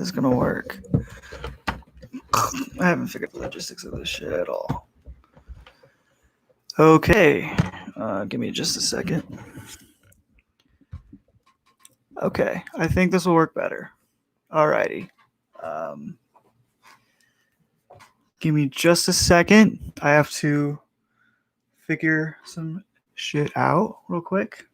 Is gonna work. I haven't figured the logistics of this shit at all. Okay, give me just a second. Okay, I think this will work better. Alrighty. Um, Give me just a second. I have to figure some shit out real quick.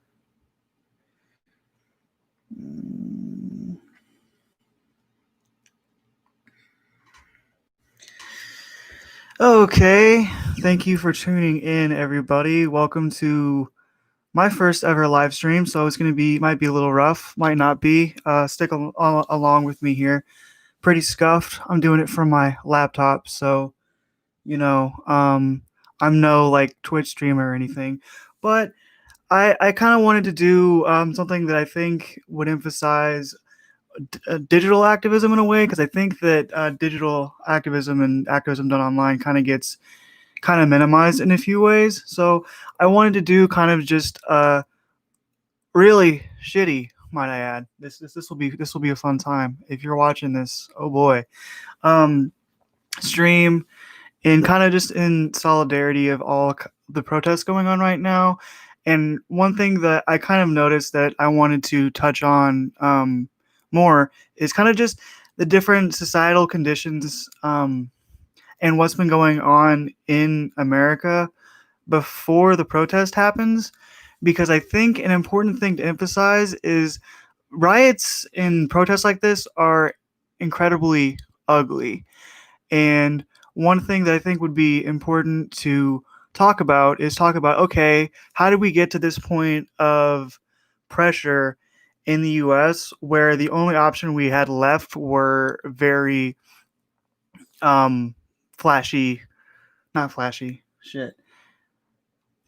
Okay, thank you for tuning in, everybody. Welcome to my first ever live stream. So it's might be a little rough, might not be. Stick along with me here. Pretty scuffed. I'm doing it from my laptop, so you know, I'm no like Twitch streamer or anything, but I kind of wanted to do something that I think would emphasize digital activism in a way, because I think that digital activism and activism done online kind of minimized in a few ways. So I wanted to do kind of just really shitty, might I add. This will be a fun time if you're watching this. Oh boy, um, stream and kind of just in solidarity of all the protests going on right now. And one thing that I kind of noticed that I wanted to touch on more is kind of just the different societal conditions and what's been going on in America before the protest happens. Because I think an important thing to emphasize is riots and protests like this are incredibly ugly. And one thing that I think would be important to talk about, okay, how did we get to this point of pressure in the US where the only option we had left were very um flashy, not flashy, shit.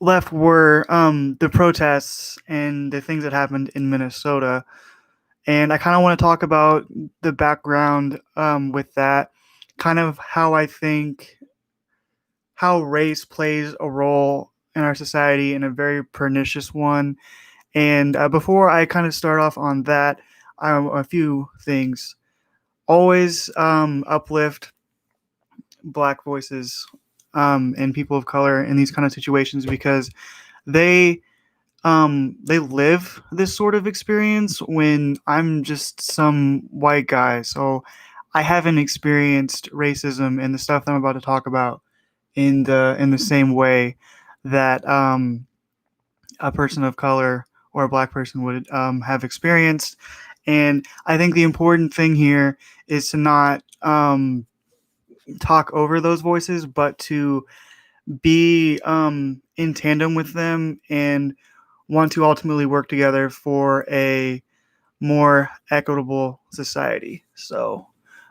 Left were the protests and the things that happened in Minnesota. And I kind of want to talk about the background with that, kind of how I think how race plays a role in our society in a very pernicious one. And before I kind of start off on that, a few things. Always uplift Black voices and people of color in these kind of situations, because they they live this sort of experience when I'm just some white guy. So I haven't experienced racism and the stuff that I'm about to talk about in the same way that a person of color or a black person would have experienced. And I think the important thing here is to not talk over those voices, but to be in tandem with them and want to ultimately work together for a more equitable society. So,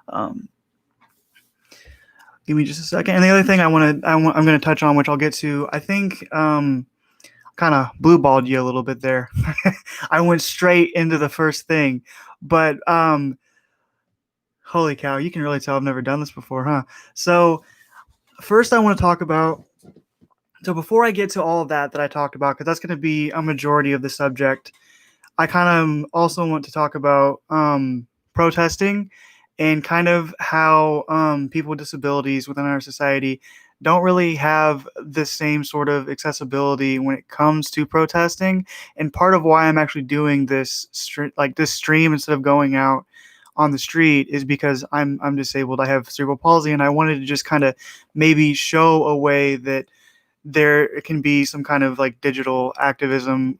um, give me just a second. And the other thing I'm going to touch on, which I'll get to, I think, kind of blue balled you a little bit there. I went straight into the first thing, but holy cow, you can really tell I've never done this before, huh? So first, I want to talk about. So before I get to all of that I talked about, because that's going to be a majority of the subject, I kind of also want to talk about protesting and kind of how people with disabilities within our society don't really have the same sort of accessibility when it comes to protesting. And part of why I'm actually doing this stream instead of going out on the street is because I'm disabled. I have cerebral palsy, and I wanted to just kind of maybe show a way that there can be some kind of like digital activism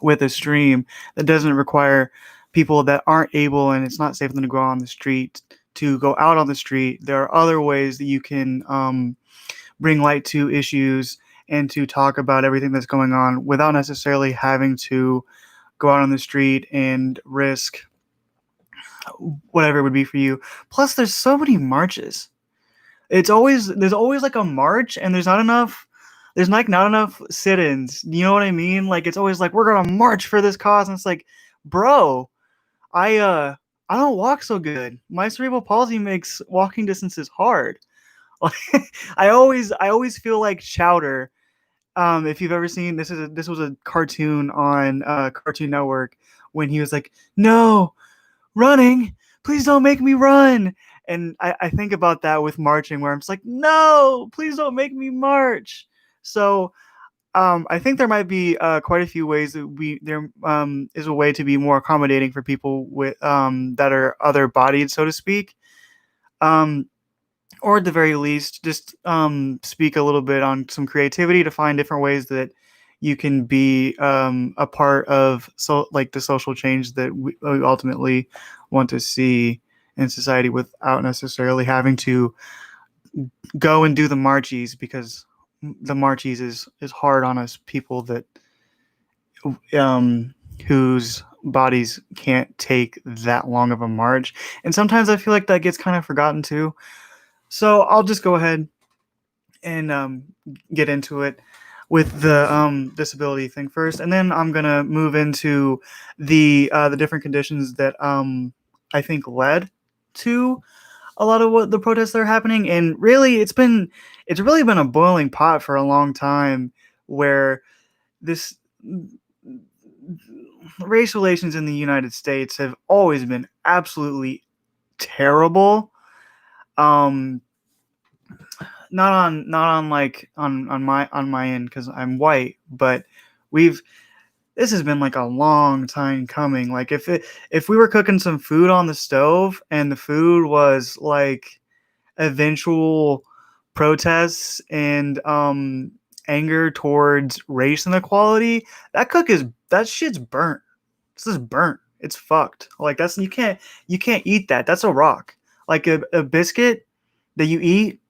with a stream that doesn't require people that aren't able and it's not safe for them to go out on the street to go out on the street. There are other ways that you can bring light to issues and to talk about everything that's going on without necessarily having to go out on the street and risk whatever it would be for you. Plus, there's so many marches. There's always like a march, and there's like not enough sit-ins. You know what I mean? Like it's always like we're gonna march for this cause, and it's like, bro, I don't walk so good. My cerebral palsy makes walking distances hard. I always feel like Chowder. If you've ever seen this was a cartoon on Cartoon Network when he was like, no running, please don't make me run. And I think about that with marching, where I'm just like, no, please don't make me march. So I think there might be quite a few ways that there is a way to be more accommodating for people with that are other bodied, so to speak. Um, or at the very least, just speak a little bit on some creativity to find different ways that you can be a part of like the social change that we ultimately want to see in society without necessarily having to go and do the marchies, because the marchies is hard on us people that um whose bodies can't take that long of a march, and sometimes I feel like that gets kind of forgotten too. So I'll just go ahead and get into it with the disability thing first, and then I'm gonna move into the different conditions that I think led to a lot of what the protests that are happening. And really, it's really been a boiling pot for a long time, where this race relations in the United States have always been absolutely terrible. Um, not on like on my end because I'm white, but we've this has been like a long time coming. Like if we were cooking some food on the stove and the food was like eventual protests and anger towards race inequality, that shit's burnt. This is burnt. It's fucked. Like that's you can't eat that. That's a rock. Like a biscuit that you eat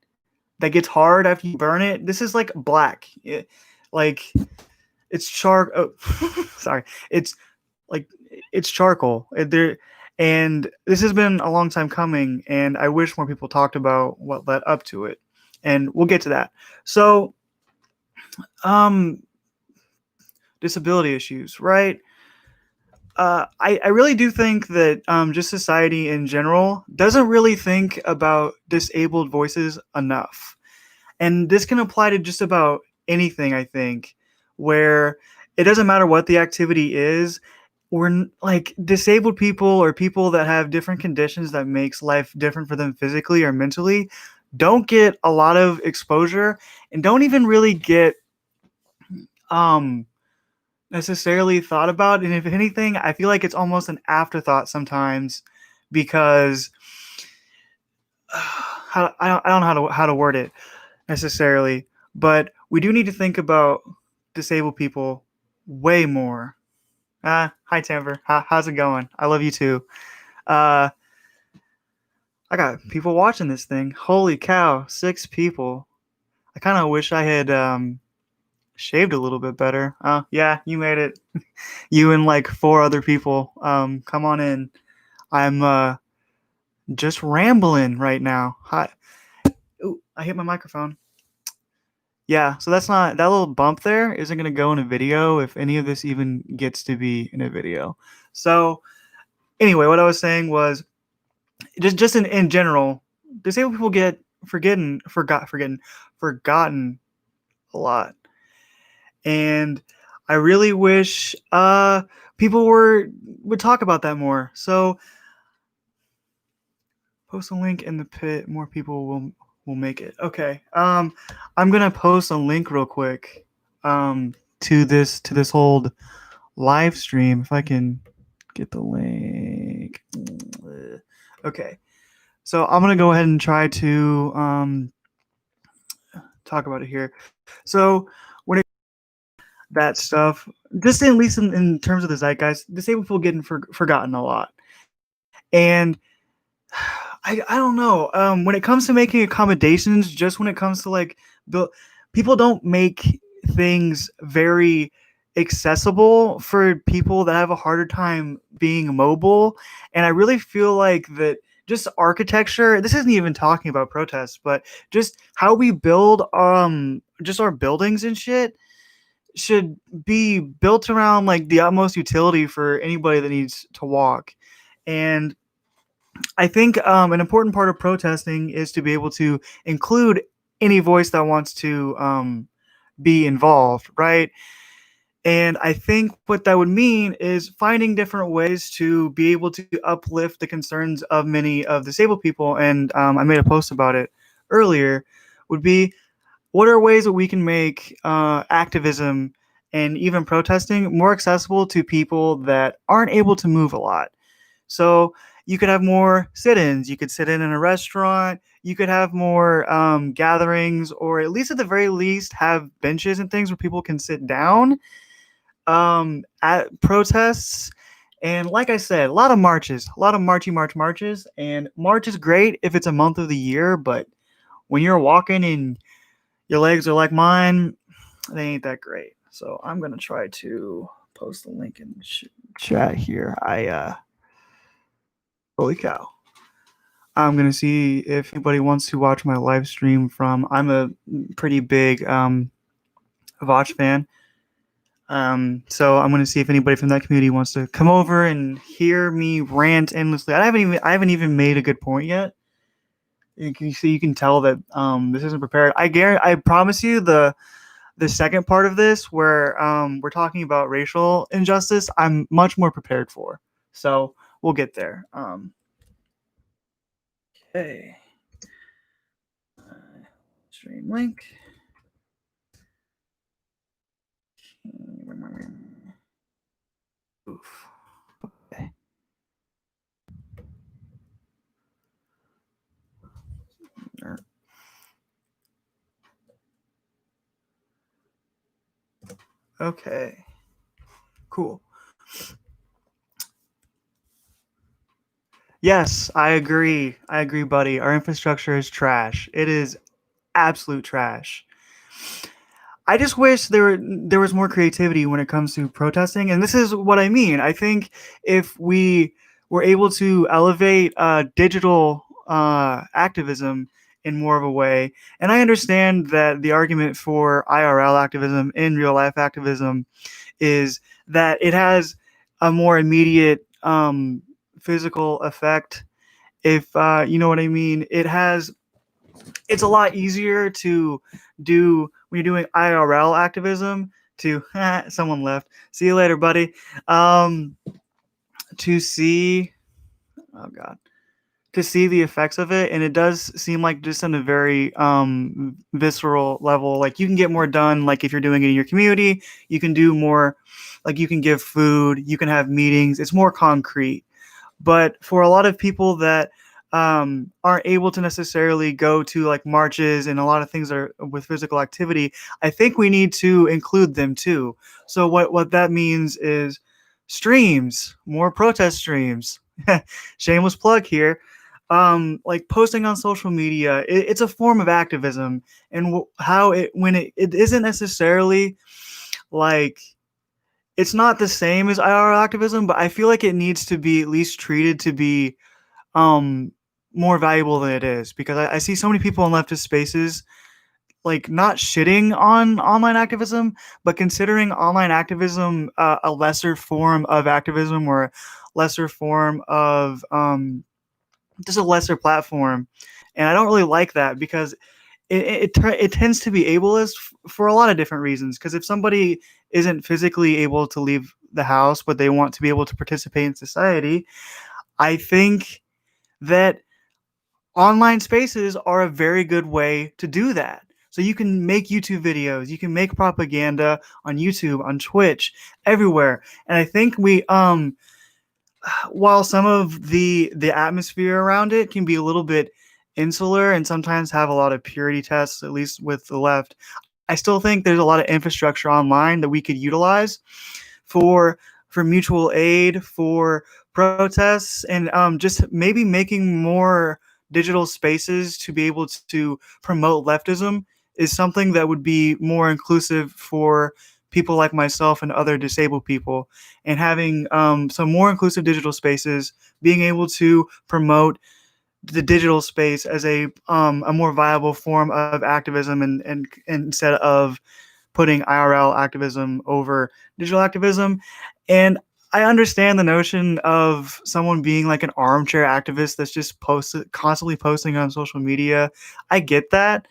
that gets hard after you burn it. This is like black. Like it's oh, sorry. It's like it's charcoal. And this has been a long time coming, and I wish more people talked about what led up to it. And we'll get to that. So, um, disability issues, right? I really do think that just society in general doesn't really think about disabled voices enough. And this can apply to just about anything, I think, where it doesn't matter what the activity is. We're like disabled people or people that have different conditions that makes life different for them physically or mentally don't get a lot of exposure and don't even really get um necessarily thought about. And if anything, I feel like it's almost an afterthought sometimes, because I don't know how to word it necessarily, but we do need to think about disabled people way more. Hi Timber. How's it going? I love you too. Uh, I got people watching this thing. Holy cow, 6 people. I kind of wish I had shaved a little bit better. Oh yeah, you made it. You and like 4 other people. Come on in. I'm just rambling right now. Hi. Ooh, I hit my microphone. Yeah, so that's not that little bump there isn't gonna go in a video if any of this even gets to be in a video. So anyway, what I was saying was just in general, disabled people get forgotten a lot. And I really wish people would talk about that more. So post a link in the pit, more people will make it. Okay. I'm gonna post a link real quick to this old live stream if I can get the link. Okay. So I'm gonna go ahead and try to talk about it here. So when it that stuff, just at least in terms of the zeitgeist, disabled people getting forgotten a lot. And I don't know. When it comes to making accommodations, just when it comes to like people don't make things very accessible for people that have a harder time being mobile. And I really feel like that just architecture, this isn't even talking about protests, but just how we build just our buildings and shit should be built around like the utmost utility for anybody that needs to walk. And I think an important part of protesting is to be able to include any voice that wants to be involved, right? And I think what that would mean is finding different ways to be able to uplift the concerns of many of disabled people. And I made a post about it earlier. Would be, what are ways that we can make activism and even protesting more accessible to people that aren't able to move a lot? So you could have more sit-ins. You could sit in a restaurant. You could have more gatherings, or at least at the very least, have benches and things where people can sit down at protests. And like I said, a lot of marches, a lot of marches. And March is great if it's a month of the year, but when you're walking and your legs are like mine, they ain't that great. So I'm gonna try to post the link in chat here. Holy cow! I'm gonna see if anybody wants to watch my live stream from. I'm a pretty big Vouch fan. So I'm gonna see if anybody from that community wants to come over and hear me rant endlessly. I haven't even made a good point yet. You can tell that this isn't prepared. I promise you the second part of this where we're talking about racial injustice, I'm much more prepared for. So we'll get there. Okay. Stream link. Oof. Okay. Okay. Cool. Yes, I agree. I agree, buddy. Our infrastructure is trash. It is absolute trash. I just wish there was more creativity when it comes to protesting, and this is what I mean. I think if we were able to elevate digital activism in more of a way, and I understand that the argument for IRL activism in real life activism is that it has a more immediate physical effect. If you know what I mean, it's a lot easier to do when you're doing IRL activism to someone left. See you later, buddy. Um, to see, oh god, to see the effects of it, and it does seem like just on a very visceral level. Like you can get more done. Like if you're doing it in your community, you can do more. Like you can give food, you can have meetings. It's more concrete. But for a lot of people that aren't able to necessarily go to like marches and a lot of things that are with physical activity, I think we need to include them too. So what that means is streams, more protest streams. Shameless plug here. Like posting on social media, it's a form of activism, and how it when it isn't necessarily like it's not the same as IRL activism, but I feel like it needs to be at least treated to be um more valuable than it is, because I see so many people in leftist spaces like not shitting on online activism, but considering online activism a lesser form of activism, or a lesser form of just a lesser platform. And I don't really like that, because it tends to be ableist for a lot of different reasons. Because if somebody isn't physically able to leave the house, but they want to be able to participate in society, I think that online spaces are a very good way to do that. So you can make YouTube videos, you can make propaganda on YouTube, on Twitch, everywhere. And I think we while some of the atmosphere around it can be a little bit insular and sometimes have a lot of purity tests, at least with the left, I still think there's a lot of infrastructure online that we could utilize for mutual aid, for protests, and just maybe making more digital spaces to be able to promote leftism is something that would be more inclusive for people like myself and other disabled people. And having some more inclusive digital spaces, being able to promote the digital space as a more viable form of activism, and instead of putting IRL activism over digital activism. And I understand the notion of someone being like an armchair activist that's just constantly posting on social media. I get that,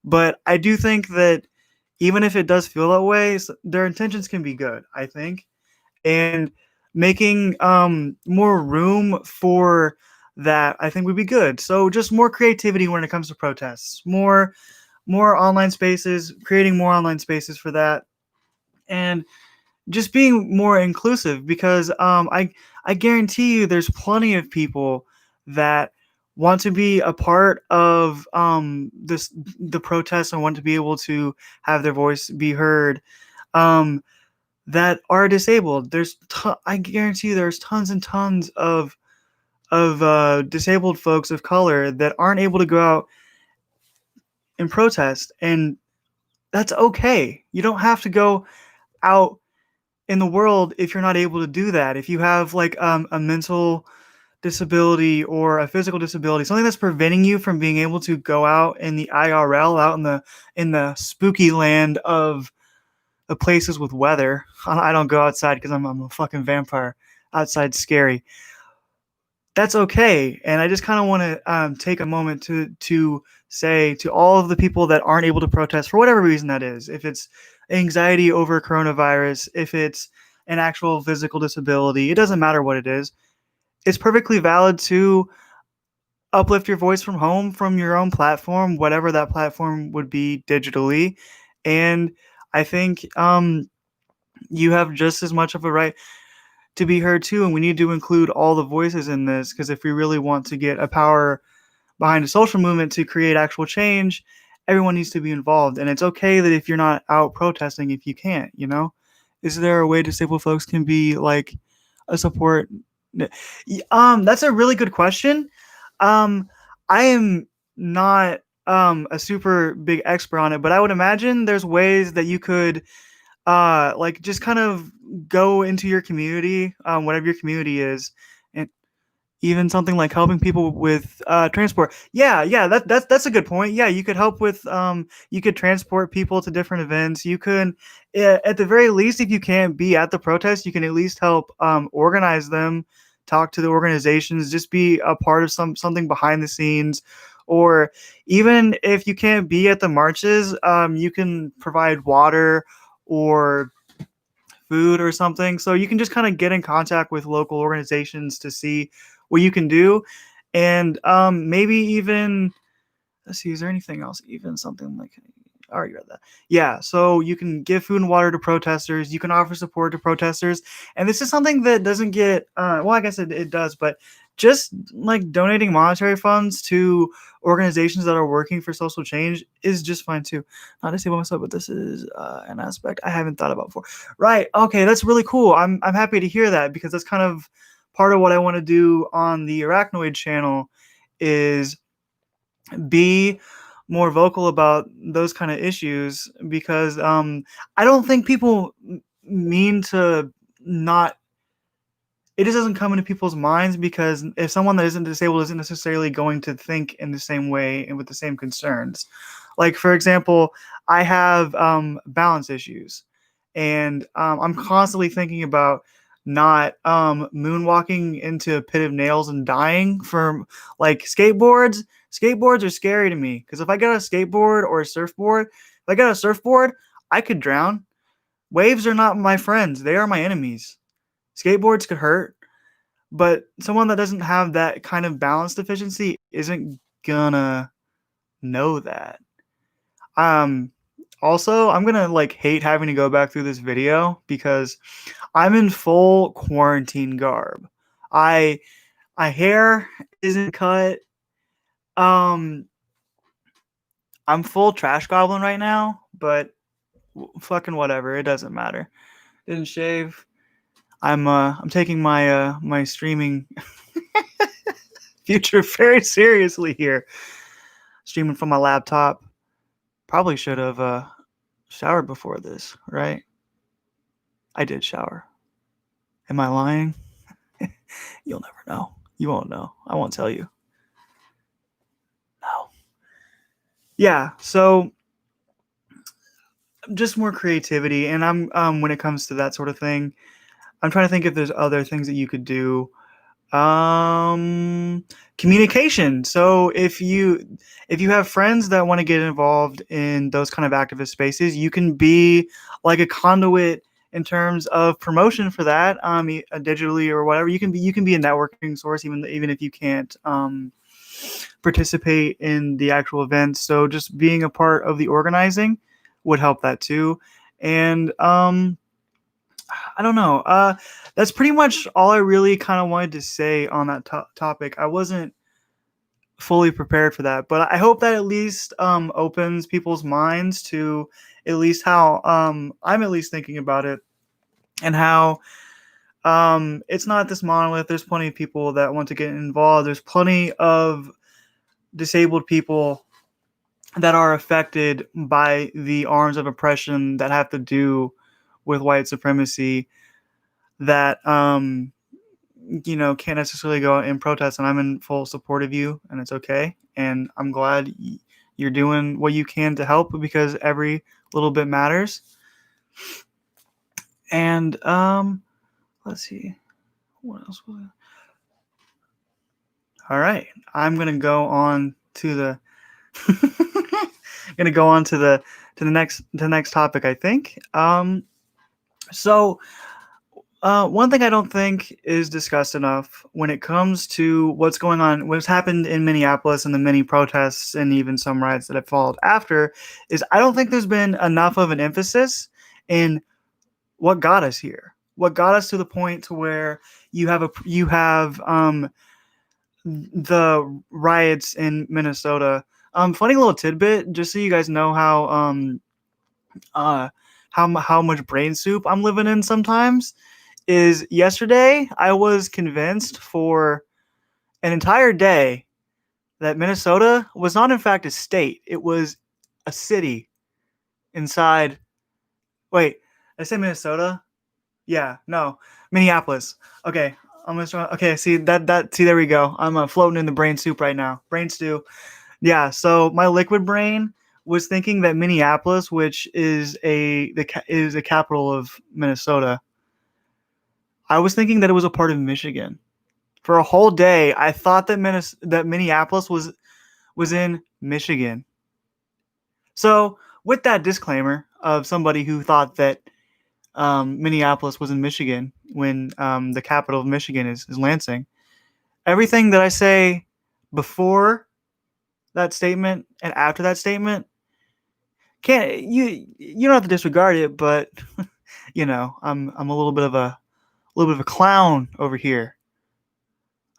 but I do think that even if it does feel that way, their intentions can be good, I think. And making more room for that, I think, would be good. So just more creativity when it comes to protests, more online spaces, creating more online spaces for that, and just being more inclusive, because I guarantee you there's plenty of people that want to be a part of the protests and want to be able to have their voice be heard, um, that are disabled. I guarantee you there's tons and tons of disabled folks of color that aren't able to go out and protest, and that's okay. You don't have to go out in the world if you're not able to do that. If you have like a mental disability or a physical disability, something that's preventing you from being able to go out in the IRL, out in the spooky land of the places with weather. I don't go outside because I'm a fucking vampire. Outside's scary. That's okay. And I just kind of want to take a moment to say to all of the people that aren't able to protest for whatever reason that is, if it's anxiety over coronavirus, if it's an actual physical disability, it doesn't matter what it is. It's perfectly valid to uplift your voice from home, from your own platform, whatever that platform would be digitally. And I think you have just as much of a right to be heard too. And we need to include all the voices in this, because if we really want to get a power behind a social movement to create actual change, everyone needs to be involved. And it's okay that if you're not out protesting, if you can't, you know, is there a way disabled folks can be like a support? That's a really good question. Um, I am not a super big expert on it, but I would imagine there's ways that you could like just kind of go into your community, whatever your community is, and even something like helping people with transport. Yeah, that's a good point. Yeah, you could help with you could transport people to different events. You could, at the very least, if you can't be at the protest, you can at least help organize them, talk to the organizations, just be a part of something behind the scenes. Or even if you can't be at the marches, you can provide water or food or something. So you can just kind of get in contact with local organizations to see what you can do. And maybe even, let's see, is there anything else? Even something like, I already read that. Yeah, so you can give food and water to protesters. You can offer support to protesters. And this is something that doesn't get, well, I guess it does, but just like donating monetary funds to organizations that are working for social change is just fine too. Not to say by myself, but this is an aspect I haven't thought about before. Right. Okay, that's really cool. I'm happy to hear that, because that's kind of part of what I want to do on the Arachnoid channel is be more vocal about those kind of issues, because I don't think people mean to not. It just doesn't come into people's minds, because if someone that isn't disabled isn't necessarily going to think in the same way and with the same concerns. Like, for example, I have balance issues, and I'm constantly thinking about not moonwalking into a pit of nails and dying from like skateboards. Skateboards are scary to me, because if I got a skateboard or a surfboard, if I got a surfboard, I could drown. Waves are not my friends; they are my enemies. Skateboards could hurt, but someone that doesn't have that kind of balance deficiency isn't gonna know that. Um, Also, I'm gonna like hate having to go back through this video, because I'm in full quarantine garb. I my hair isn't cut. Um, I'm full trash goblin right now, but fucking whatever. It doesn't matter. Didn't shave. I'm taking my streaming future very seriously here. Streaming from my laptop. Probably should have showered before this, right? I did shower. Am I lying? You'll never know. You won't know. I won't tell you. No. Yeah. So just more creativity, and I'm when it comes to that sort of thing, I'm trying to think if there's other things that you could do. Um, Communication. So if you have friends that want to get involved in those kind of activist spaces, you can be like a conduit in terms of promotion for that, digitally or whatever. You can be a networking source, even if you can't participate in the actual events. So just being a part of the organizing would help that too. And I don't know. That's pretty much all I really kind of wanted to say on that topic. I wasn't fully prepared for that, but I hope that at least opens people's minds to at least how I'm at least thinking about it, and how it's not this monolith. There's plenty of people that want to get involved. There's plenty of disabled people that are affected by the arms of oppression that have to do with white supremacy, that can't necessarily go out and protest. And I'm in full support of you, and it's okay. And I'm glad you're doing what you can to help, because every little bit matters. And let's see, what else was it? All right, I'm gonna go on to the gonna go on to the next topic, I think. So one thing I don't think is discussed enough when it comes to what's going on, what's happened in Minneapolis and the many protests and even some riots that have followed after, is I don't think there's been enough of an emphasis in what got us here, what got us to the point to where you have the riots in Minnesota. Funny little tidbit, just so you guys know uh how much brain soup I'm living in sometimes, is yesterday I was convinced for an entire day that Minnesota was not in fact a state. It was a city inside. Wait, did I say Minnesota? Yeah, no, Minneapolis. Okay, I'm gonna start. Okay, see that. See, there we go. I'm floating in the brain soup right now. Brain stew. Yeah. So my liquid brain was thinking that Minneapolis, which is the capital of Minnesota, I was thinking that it was a part of Michigan. For a whole day, I thought that Minneapolis was in Michigan. So, with that disclaimer of somebody who thought that Minneapolis was in Michigan when the capital of Michigan is Lansing, everything that I say before that statement and after that statement, can't you don't have to disregard it, but I'm a little bit of a clown over here.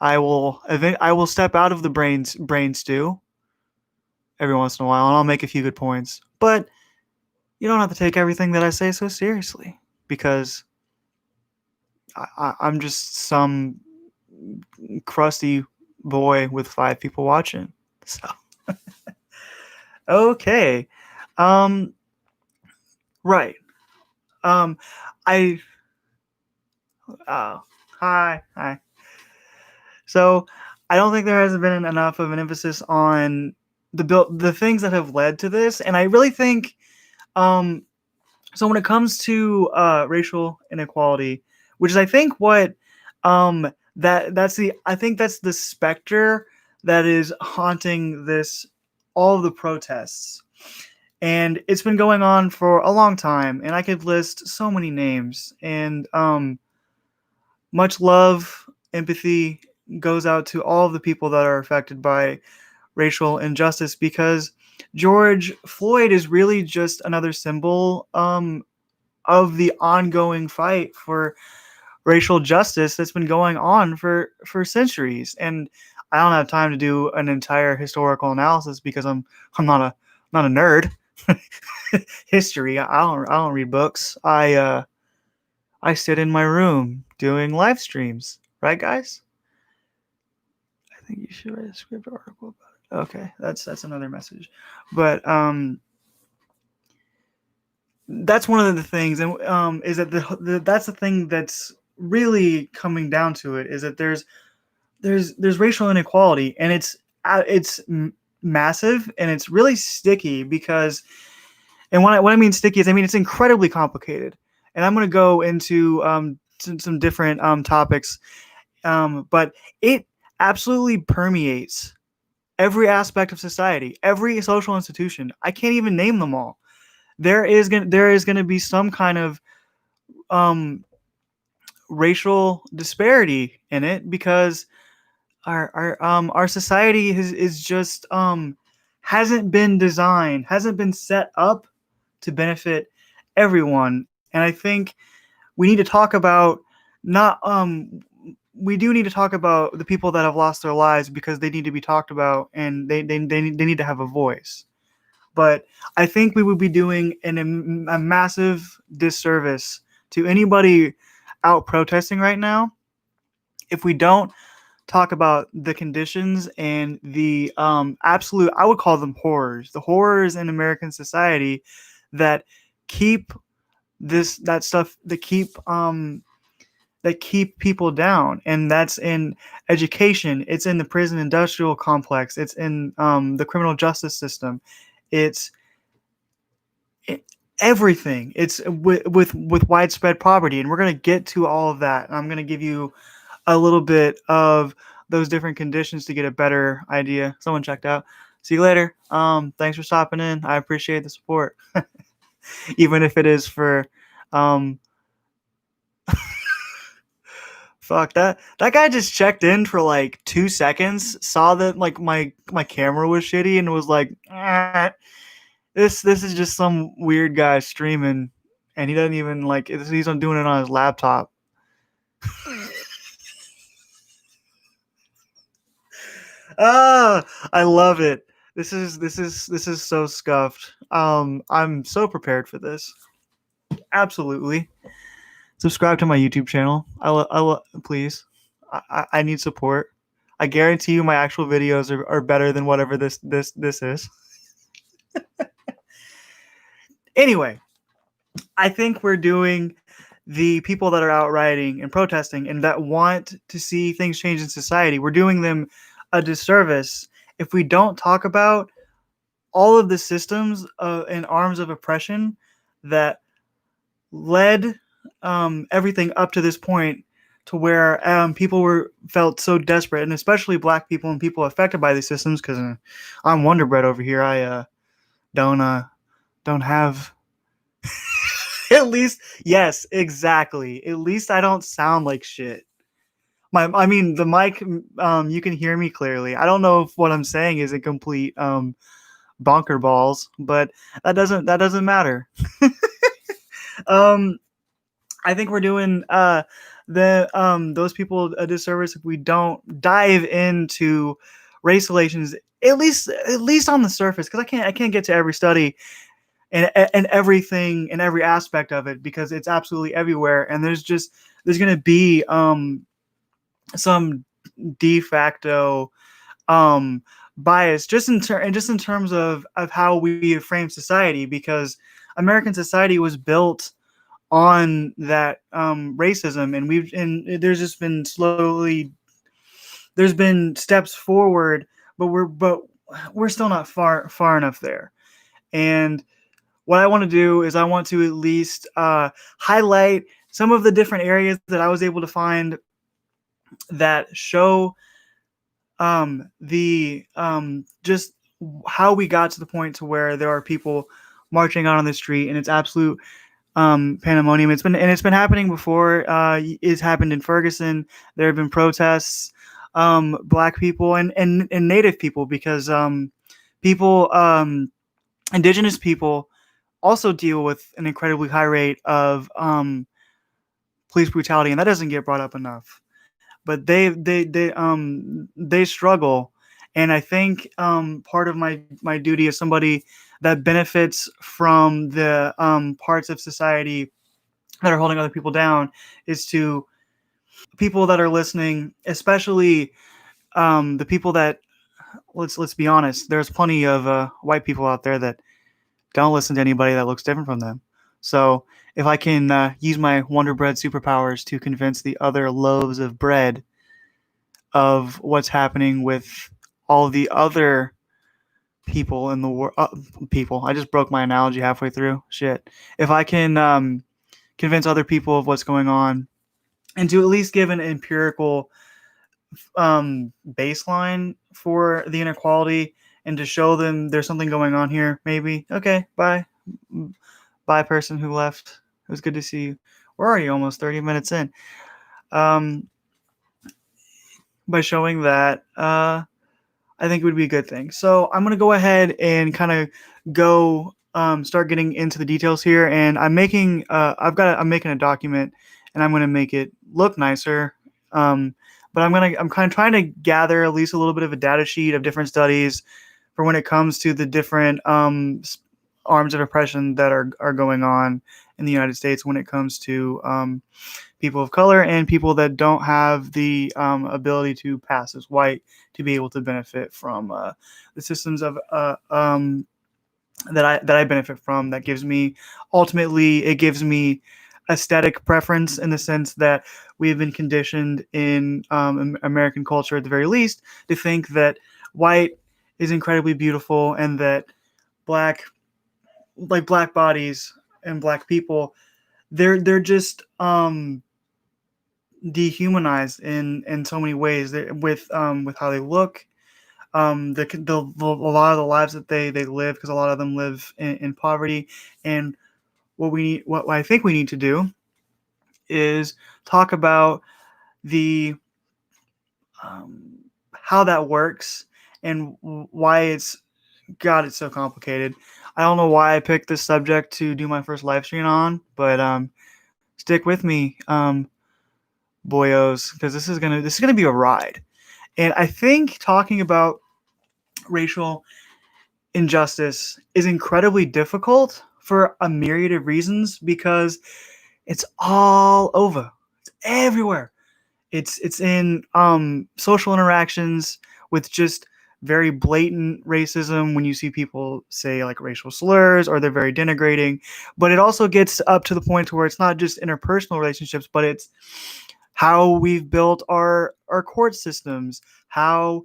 I will step out of the brain stew every once in a while, and I'll make a few good points. But you don't have to take everything that I say so seriously, because I'm just some crusty boy with 5 people watching. So okay, um, right. Um, I hi. So I don't think there has been enough of an emphasis on the things that have led to this, and I really think um so when it comes to racial inequality, which is I think what that's the I think that's the specter that is haunting this all of the protests. And it's been going on for a long time, and I could list so many names. And much love, empathy goes out to all of the people that are affected by racial injustice, because George Floyd is really just another symbol of the ongoing fight for racial justice that's been going on for centuries. And I don't have time to do an entire historical analysis, because I'm not a nerd. History. I don't read books. I sit in my room doing live streams. Right, guys? I think you should write a script article about it. Okay, that's another message. But that's one of the things, and is that that's the thing that's really coming down to it, is that there's racial inequality, and it's massive, and it's really sticky, because, and what I mean sticky is, I mean, it's incredibly complicated. And I'm going to go into some different topics but it absolutely permeates every aspect of society, every social institution. I can't even name them all. There is gonna be some kind of um, racial disparity in it because our society is just hasn't been set up to benefit everyone. And I think we need to talk about not we do need to talk about the people that have lost their lives because they need to be talked about and they need to have a voice. But I think we would be doing a massive disservice to anybody out protesting right now if we don't talk about the conditions and the absolute, I would call them horrors, the horrors in American society that keep that stuff that keep people down. And that's in education, it's in the prison industrial complex, it's in the criminal justice system, it's it, everything. It's with widespread poverty, and we're going to get to all of that. And I'm going to give you a little bit of those different conditions to get a better idea. Someone checked out. See you later. Thanks for stopping in. I appreciate the support, even if it is for um, fuck that guy just checked in for like 2 seconds, saw that like my camera was shitty, and was like, this is just some weird guy streaming, and he doesn't even like he's doing it on his laptop. Ah, I love it. This is so scuffed. I'm so prepared for this. Absolutely. Subscribe to my YouTube channel. Please. I need support. I guarantee you my actual videos are better than whatever this is. Anyway, I think we're doing the people that are out rioting and protesting and that want to see things change in society, we're doing them a disservice if we don't talk about all of the systems and arms of oppression that led everything up to this point to where people were felt so desperate, and especially Black people and people affected by these systems. Because I'm Wonder Bread over here. I don't have at least, yes, exactly. At least I don't sound like shit. I mean, the mic, you can hear me clearly. I don't know if what I'm saying is a complete bonker balls, but that doesn't matter. um, I think we're doing the those people a disservice if we don't dive into race relations at least on the surface, because I can't get to every study and everything and every aspect of it because it's absolutely everywhere, and there's going to be some de facto bias just in terms of how we frame society, because American society was built on that racism, and there's just been slowly there's been steps forward, but we're still not far enough there. And what I want to do is I want to at least highlight some of the different areas that I was able to find that show the just how we got to the point to where there are people marching out on the street, and it's absolute pandemonium. It's been happening before. It's happened in Ferguson. There have been protests, Black people and Native people, because people indigenous people also deal with an incredibly high rate of police brutality, and that doesn't get brought up enough. But they struggle, and I think part of my duty as somebody that benefits from the parts of society that are holding other people down is to people that are listening, especially the people that let's be honest. There's plenty of white people out there that don't listen to anybody that looks different from them. So if I can use my Wonder Bread superpowers to convince the other loaves of bread of what's happening with all the other people in the world, people. I just broke my analogy halfway through. Shit. If I can convince other people of what's going on, and to at least give an empirical baseline for the inequality and to show them there's something going on here. Maybe okay, bye, bye, person who left. It was good to see you. We're already almost 30 minutes in. Um, by showing that, I think it would be a good thing. So I'm gonna go ahead and kind of go start getting into the details here, and I'm making a document, and I'm gonna make it look nicer. Um, but I'm kind of trying to gather at least a little bit of a data sheet of different studies for when it comes to the different arms of oppression that are going on in the United States when it comes to people of color and people that don't have the ability to pass as white to be able to benefit from the systems of that I benefit from. That gives me ultimately it gives me aesthetic preference in the sense that we've been conditioned in American culture at the very least to think that white is incredibly beautiful and that black black bodies and black people they're just dehumanized in so many ways with how they look, a lot of the lives that they live, because a lot of them live in poverty. And what I think we need to do is talk about the how that works and why it's so complicated. I don't know why I picked this subject to do my first live stream on, but stick with me, boyos, because this is gonna be a ride. And I think talking about racial injustice is incredibly difficult for a myriad of reasons because it's all over. It's everywhere. It's in social interactions with just very blatant racism when you see people say like racial slurs or they're very denigrating. But it also gets up to the point to where it's not just interpersonal relationships, but it's how we've built our court systems, how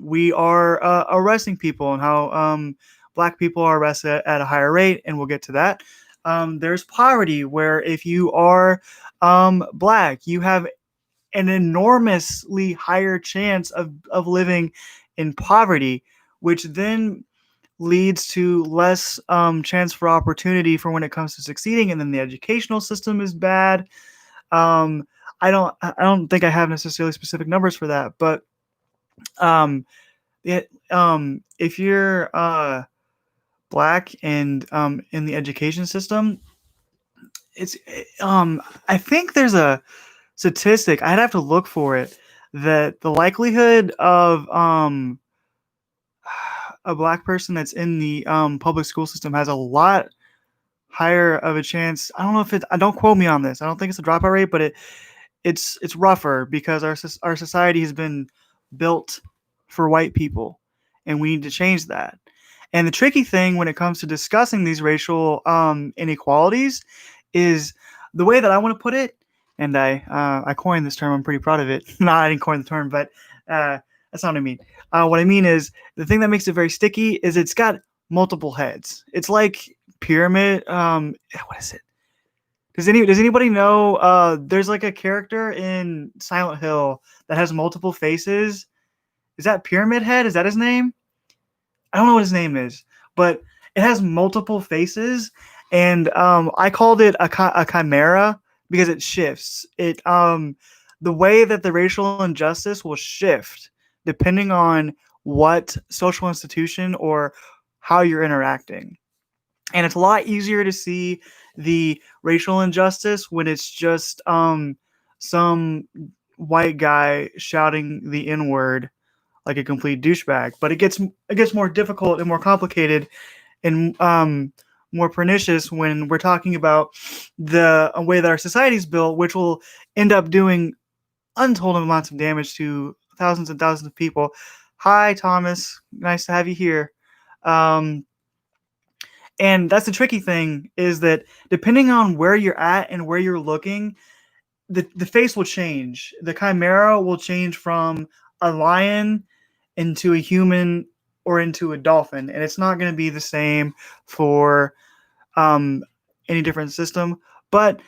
we are arresting people, and how black people are arrested at a higher rate, and we'll get to that. There's poverty, where if you are black, you have an enormously higher chance of living in poverty, which then leads to less chance for opportunity for when it comes to succeeding. And then the educational system is bad. um, I don't think I have necessarily specific numbers for that, but um, if you're black and in the education system, it's I think there's a statistic. I'd have to look for it, that the likelihood of a black person that's in the public school system has a lot higher of a chance. I don't know if it. I don't quote me on this. I don't think it's a dropout rate, but it's rougher because our society has been built for white people, and we need to change that. And the tricky thing when it comes to discussing these racial inequalities is the way that I want to put it. And I coined this term. I'm pretty proud of it. No, I didn't coin the term, but that's not what I mean. What I mean is the thing that makes it very sticky is it's got multiple heads. It's like pyramid. What is it? Does anybody know? There's like a character in Silent Hill that has multiple faces. Is that Pyramid Head? Is that his name? I don't know what his name is, but it has multiple faces, and I called it a chimera because it shifts. It the way that the racial injustice will shift depending on what social institution or how you're interacting. And it's a lot easier to see the racial injustice when it's just some white guy shouting the N word like a complete douchebag. But it gets more difficult and more complicated and more pernicious when we're talking about the way that our society is built, which will end up doing untold amounts of damage to thousands and thousands of people. Hi, Thomas. Nice to have you here. Um, and that's the tricky thing, is that depending on where you're at and where you're looking, the face will change. The chimera will change from a lion into a human or into a dolphin, and it's not going to be the same for um, any different system. But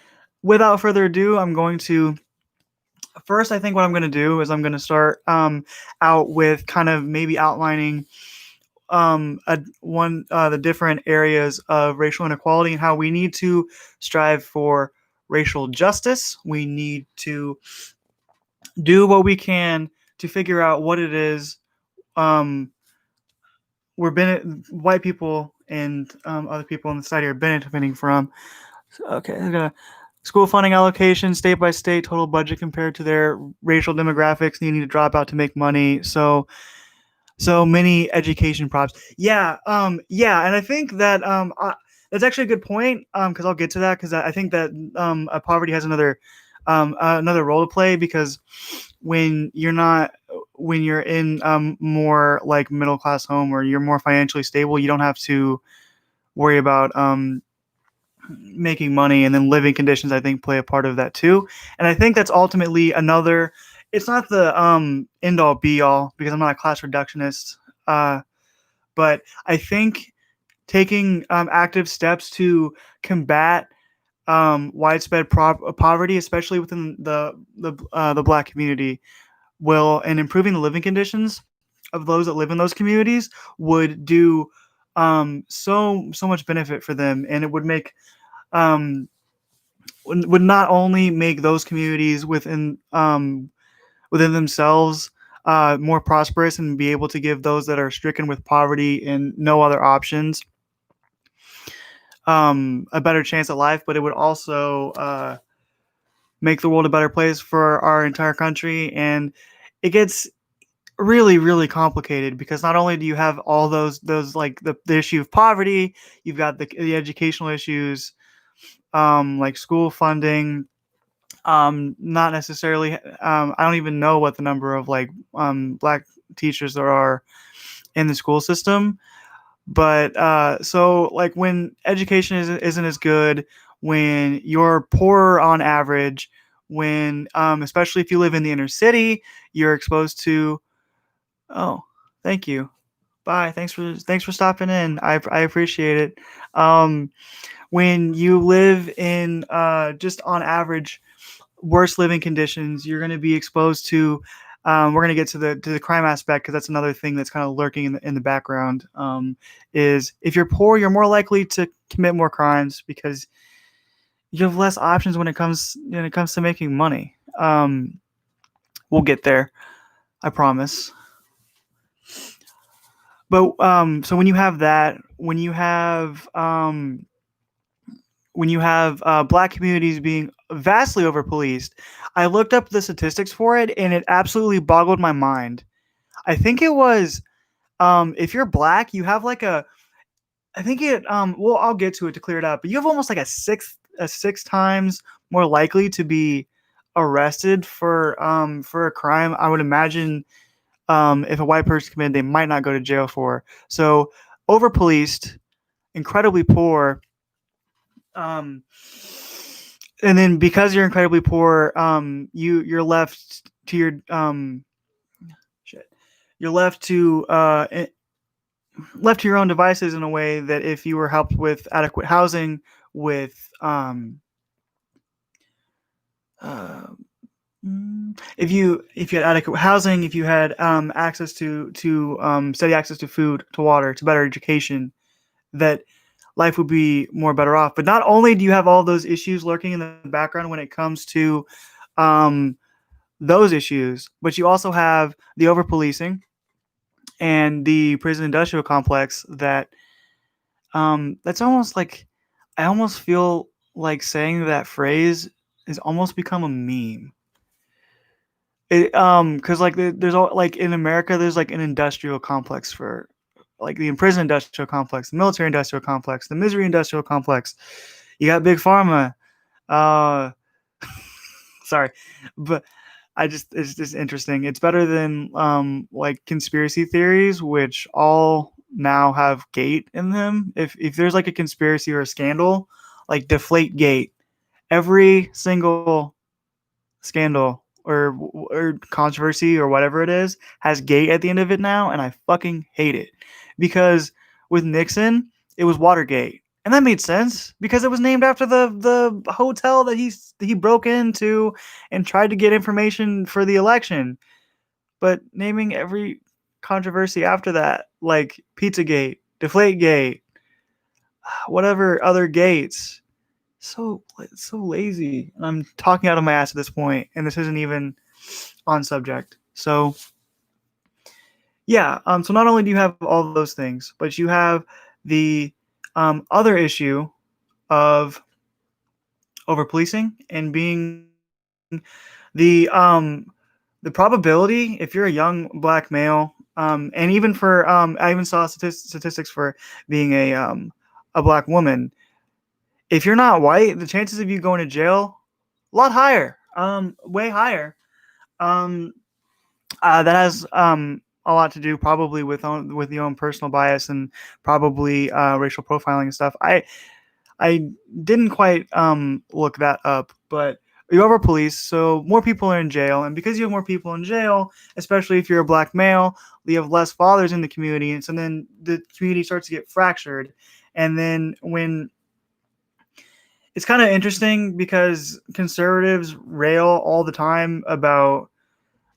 without further ado, I'm going to first, I think what I'm going to do is I'm going to start out with kind of maybe outlining the different areas of racial inequality and how we need to strive for racial justice. We need to do what we can to figure out what it is um, white people and other people in the society are benefiting from. Okay, I'm gonna school funding allocation state by state total budget compared to their racial demographics needing to drop out to make money. So many education props. Yeah, and I think that that's actually a good point. Because I'll get to that because I think that poverty has another role to play because when you're not when you're in more like middle class home or you're more financially stable, you don't have to worry about making money, and then living conditions I think play a part of that too. And I think that's ultimately another. It's not the end all be all because I'm not a class reductionist, uh, but I think taking active steps to combat widespread poverty, especially within the Black community, will and improving the living conditions of those that live in those communities would do so much benefit for them, and it would make um, would not only make those communities within themselves more prosperous and be able to give those that are stricken with poverty and no other options a better chance at life, but it would also make the world a better place for our entire country. And it gets really complicated because not only do you have all those like the issue of poverty, you've got the educational issues, like school funding. Not necessarily. I don't even know what the number of like Black teachers there are in the school system. But so like when education isn't as good, when you're poorer on average, when especially if you live in the inner city, you're exposed to. Oh, thank you. Bye. Thanks for stopping in. I appreciate it. Um, when you live in just on average worse living conditions, you're going to be exposed to. We're going to get to the crime aspect because that's another thing that's kind of lurking in the background. Is if you're poor, you're more likely to commit more crimes because you have less options when it comes to making money. We'll get there, I promise. But so when you have Black communities being vastly overpoliced, I looked up the statistics for it, and it absolutely boggled my mind. I think it was if you're Black, you have like a. I think it. Well, I'll get to it to clear it up, but you have almost like a six times more likely to be arrested for a crime. I would imagine if a white person committed, they might not go to jail for. So overpoliced, incredibly poor. Um, and then because you're incredibly poor, you're left to your shit. You're left to your own devices in a way that if you were helped with adequate housing, with uh, if you had adequate housing, if you had access to steady access to food, to water, to better education, that life would be more better off. But not only do you have all those issues lurking in the background when it comes to um, those issues, but you also have the over policing and the prison industrial complex that's almost like I almost feel like saying that phrase has almost become a meme. Because like there's all like in America, there's like an industrial complex for like the imprisoned industrial complex, the military industrial complex, the misery industrial complex. You got big pharma. Uh, sorry, but it's just interesting. It's better than like conspiracy theories, which all now have gate in them. If there's like a conspiracy or a scandal, like deflate gate. Every single scandal or controversy or whatever it is has gate at the end of it now, and I fucking hate it because with Nixon it was Watergate, And that made sense because it was named after the hotel that he broke into and tried to get information for the election. But naming every controversy after that, like Pizzagate, Deflategate, whatever other gates, so lazy. And I'm talking out of my ass at this point, and this isn't even on subject. So yeah, so not only do you have all those things, but you have the other issue of over policing and being the the probability if you're a young black male, and even for I even saw statistics for being a black woman. If you're not white, the chances of you going to jail a lot higher, way higher. Um, that has a lot to do probably with your own personal bias and probably racial profiling and stuff. I didn't quite look that up, but you over police, so more people are in jail, and because you have more people in jail, especially if you're a black male, you have less fathers in the community, and so then the community starts to get fractured. And then when it's kind of interesting because conservatives rail all the time about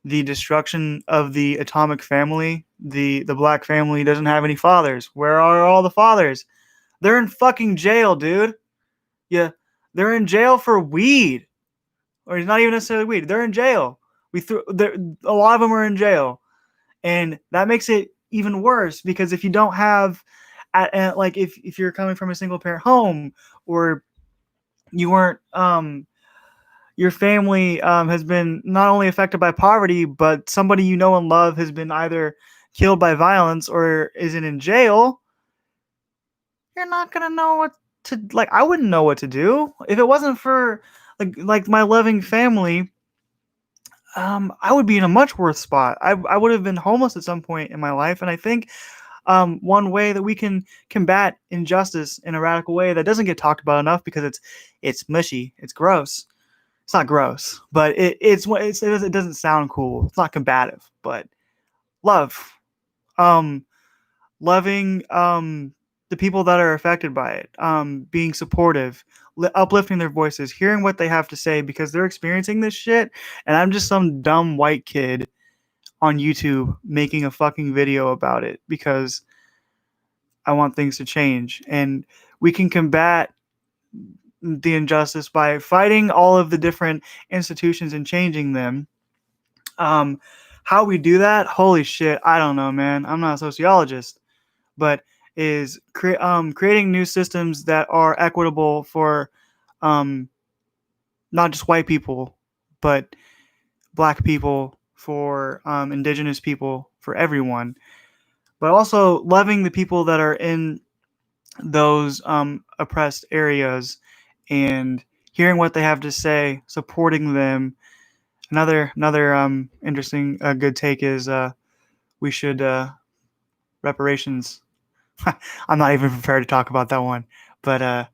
the destruction of the atomic family. The black family doesn't have any fathers. Where are all the fathers? They're in fucking jail, dude. Yeah, they're in jail for weed, or it's not even necessarily weed. They're in jail. A lot of them are in jail, and that makes it even worse because if you don't have, like if you're coming from a single parent home, or you weren't your family has been not only affected by poverty, but somebody you know and love has been either killed by violence or isn't in jail, you're not gonna know what to like. I wouldn't know what to do if it wasn't for like my loving family. I would be in a much worse spot. I would have been homeless at some point in my life, and I think one way that we can combat injustice in a radical way that doesn't get talked about enough because it's mushy, it's gross. It's not gross, but it doesn't sound cool. It's not combative, but love. Um, Loving the people that are affected by it, being supportive, uplifting their voices, hearing what they have to say because they're experiencing this shit, and I'm just some dumb white kid on YouTube making a fucking video about it because I want things to change, and we can combat the injustice by fighting all of the different institutions and changing them. Um, how we do that? Holy shit, I don't know, man. I'm not a sociologist, but is creating new systems that are equitable for um, not just white people, but black people, for indigenous people, for everyone, but also loving the people that are in those oppressed areas and hearing what they have to say, supporting them. Another interesting good take is we should reparations. I'm not even prepared to talk about that one, but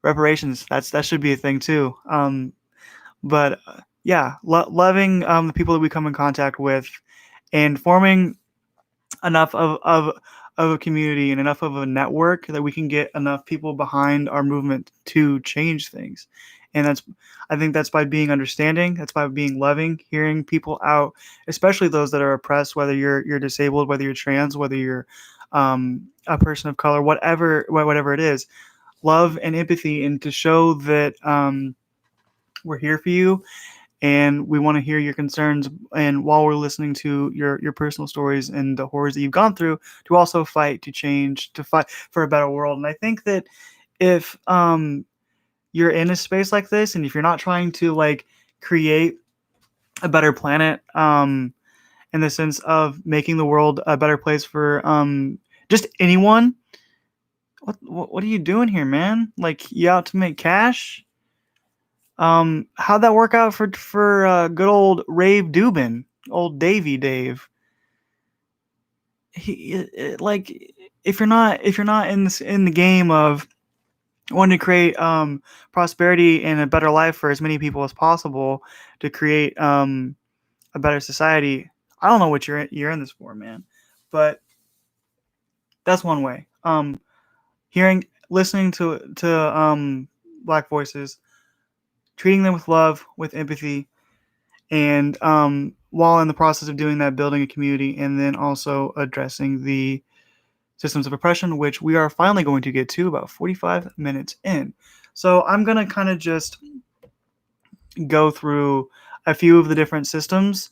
reparations, that should be a thing too. But yeah, loving the people that we come in contact with, and forming enough of a community and enough of a network that we can get enough people behind our movement to change things. And I think that's by being understanding, that's by being loving, hearing people out, especially those that are oppressed, whether you're disabled, whether you're trans, whether you're a person of color, whatever it is. Love and empathy, and to show that we're here for you, and we want to hear your concerns, and while we're listening to your personal stories and the horrors that you've gone through, to also fight to change, to fight for a better world. And I think that if you're in a space like this, and if you're not trying to like create a better planet, in the sense of making the world a better place for just anyone, what are you doing here, man? Like, you out to make cash? How'd that work out for good old Rave Dubin, old Davy Dave? Like, if you're not in the game of wanting to create prosperity and a better life for as many people as possible, to create a better society, I don't know what you're in this for, man. But that's one way. Hearing listening to black voices, treating them with love, with empathy, and while in the process of doing that, building a community, and then also addressing the systems of oppression, which we are finally going to get to about 45 minutes in. So I'm going to kind of just go through a few of the different systems.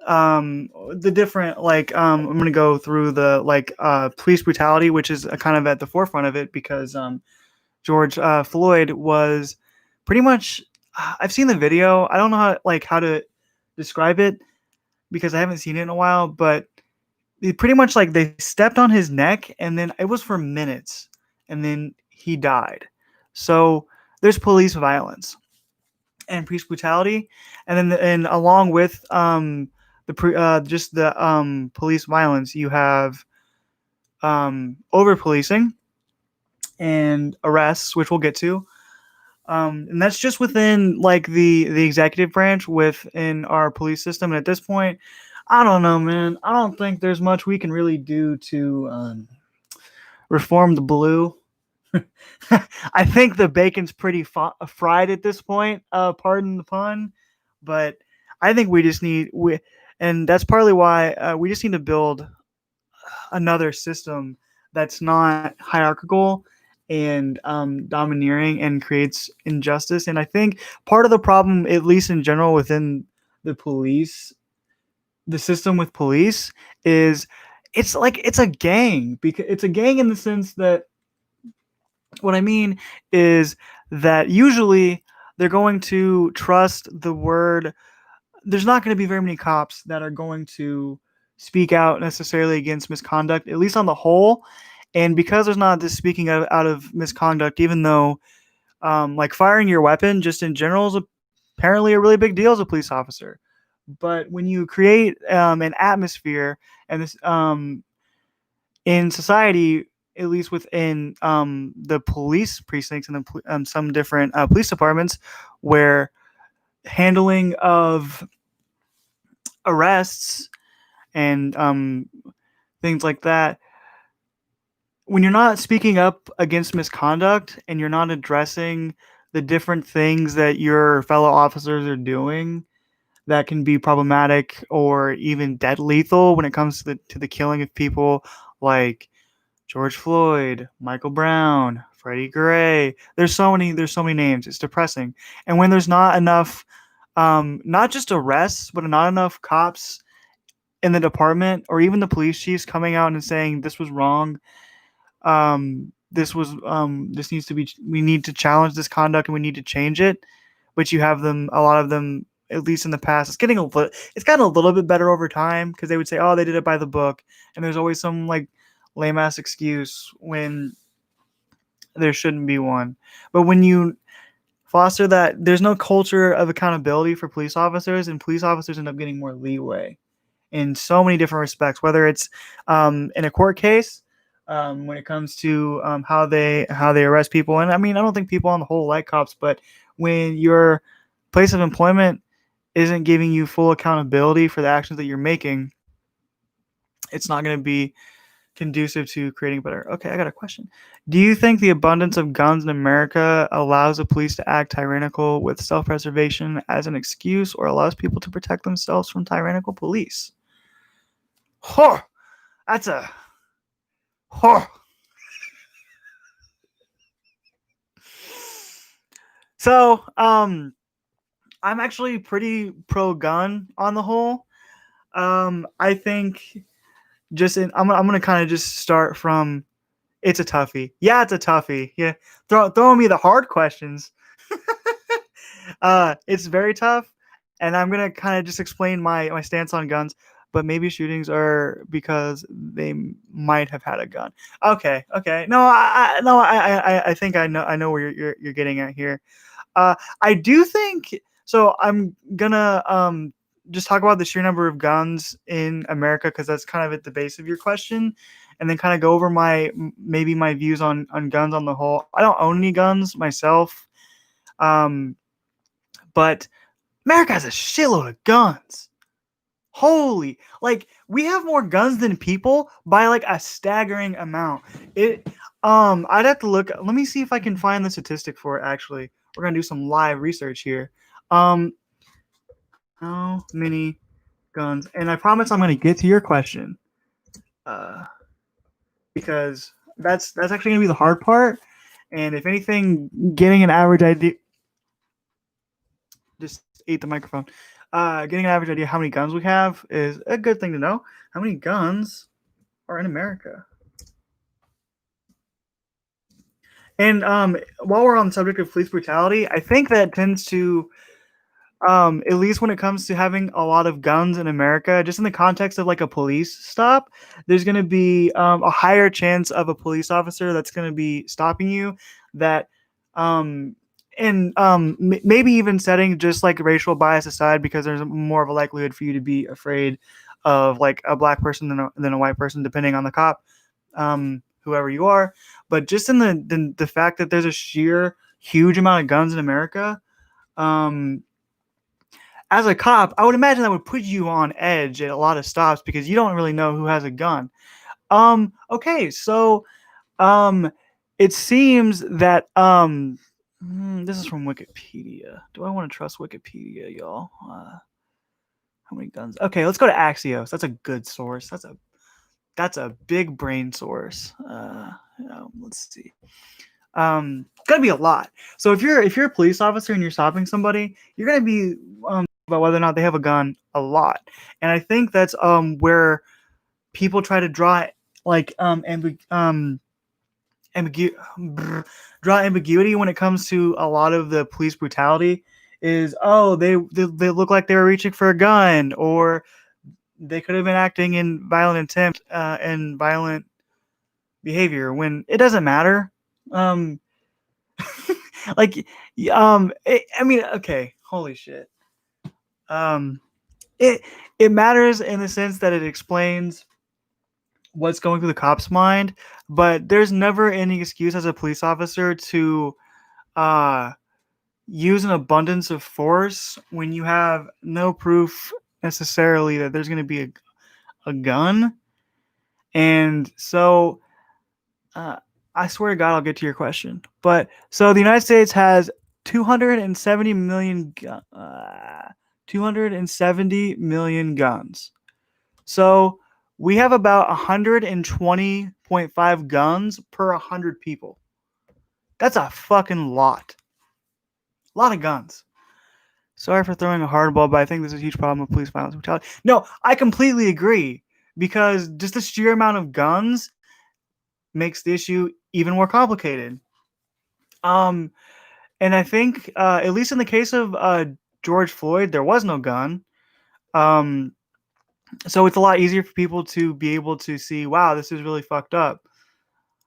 The different, I'm going to go through the, police brutality, which is kind of at the forefront of it because George Floyd was pretty much. I've seen the video. I don't know how to describe it because I haven't seen it in a while, but they pretty much they stepped on his neck and then it was for minutes and then he died. So there's police violence and police brutality, and then and along with just the police violence, you have over policing and arrests, which we'll get to. And that's just within the executive branch within our police system. And at this point, I don't know, man. I don't think there's much we can really do to reform the blue. I think the bacon's pretty fried at this point. Pardon the pun, but I think and that's partly why we just need to build another system that's not hierarchical and domineering and creates injustice. And I think part of the problem, at least in general, within the police, the system with police, is it's a gang because it's a gang in the sense that what I mean is that usually they're going to trust the word. There's not going to be very many cops that are going to speak out necessarily against misconduct, at least on the whole. And because there's not this speaking out of misconduct, even though firing your weapon just in general is apparently a really big deal as a police officer. But when you create an atmosphere and this in society, at least within the police precincts and some different police departments, where handling of arrests and things like that, when you're not speaking up against misconduct and you're not addressing the different things that your fellow officers are doing that can be problematic or even dead lethal when it comes to the killing of people like George Floyd, Michael Brown, Freddie Gray. There's so many names. It's depressing. And when there's not enough not just arrests, but not enough cops in the department or even the police chiefs coming out and saying this was wrong. This needs to be. We need to challenge this conduct and we need to change it. But you have a lot of them, at least in the past. It's gotten a little bit better over time because they would say, oh, they did it by the book, and there's always some lame ass excuse when there shouldn't be one. But when you foster that, there's no culture of accountability for police officers, and police officers end up getting more leeway in so many different respects, whether it's in a court case, when it comes to how they arrest people. And I mean, I don't think people on the whole like cops, but when your place of employment isn't giving you full accountability for the actions that you're making, it's not going to be conducive to creating better. Okay, I got a question. Do you think the abundance of guns in America allows the police to act tyrannical with self-preservation as an excuse, or allows people to protect themselves from tyrannical police? Huh, that's a huh. So, I'm actually pretty pro-gun on the whole. I think I'm gonna kind of just start from it's a toughie. Yeah, it's a toughie. Yeah, throwing me the hard questions. It's very tough, and I'm gonna kind of just explain my stance on guns. But maybe shootings are because they might have had a gun. Okay. No, I think I know where you're getting at here. I do think so. I'm gonna just talk about the sheer number of guns in America because that's kind of at the base of your question, and then kind of go over my views on guns on the whole. I don't own any guns myself, but America has a shitload of guns. Holy, we have more guns than people by a staggering amount. I'd have to look. Let me see if I can find the statistic for it. Actually, we're gonna do some live research here. Um, how many guns? And I promise I'm gonna get to your question. Uh, because that's actually gonna be the hard part. And if anything, getting an average idea. Just ate the microphone. Getting an average idea how many guns we have is a good thing to know. How many guns are in America? And while we're on the subject of police brutality, I think that tends to, at least when it comes to having a lot of guns in America, just in the context of like a police stop, there's going to be a higher chance of a police officer that's going to be stopping you that, um, and maybe even setting just like racial bias aside, because there's more of a likelihood for you to be afraid of like a black person than a white person, depending on the cop, whoever you are. But just in the fact that there's a sheer huge amount of guns in America, um, as a cop, I would imagine that would put you on edge at a lot of stops because you don't really know who has a gun. Okay, so um, it seems that this is from Wikipedia. Do I want to trust Wikipedia, y'all? How many guns? Okay, let's go to Axios. That's a good source. That's a big brain source. Let's see. Gonna be a lot. So if you're a police officer and you're stopping somebody, you're gonna be about whether or not they have a gun a lot. And I think that's where people try to draw like ambigu- draw ambiguity when it comes to a lot of the police brutality. Is, oh, they look like they were reaching for a gun, or they could have been acting in violent intent and violent behavior, when it doesn't matter. Um, like, I mean, okay, holy shit. Um, it it matters in the sense that it explains what's going through the cop's mind, but there's never any excuse as a police officer to uh use an abundance of force when you have no proof necessarily that there's going to be a gun. And so, uh, I swear to God, I'll get to your question. But so the United States has 270 million, 270 million guns. So we have about 120.5 guns per 100 people. That's a fucking lot. A lot of guns. Sorry for throwing a hardball, but I think there's a huge problem with police violence brutality. No, I completely agree, because just the sheer amount of guns makes the issue even more complicated. Um, and I think, at least in the case of George Floyd, there was no gun. Um, so it's a lot easier for people to be able to see, wow, this is really fucked up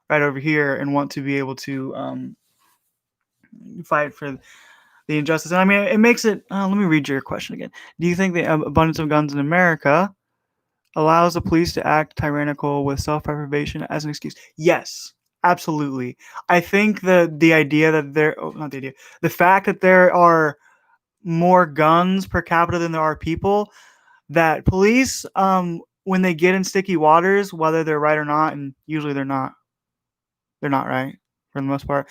right over here, and want to be able to fight for the injustice. And I mean, it makes it. Let me read your question again. Do you think the abundance of guns in America allows the police to act tyrannical with self-preservation as an excuse? Yes, absolutely. I think the idea that there, oh, not the idea, the fact that there are more guns per capita than there are people, that police, when they get in sticky waters, whether they're right or not, and usually they're not right for the most part,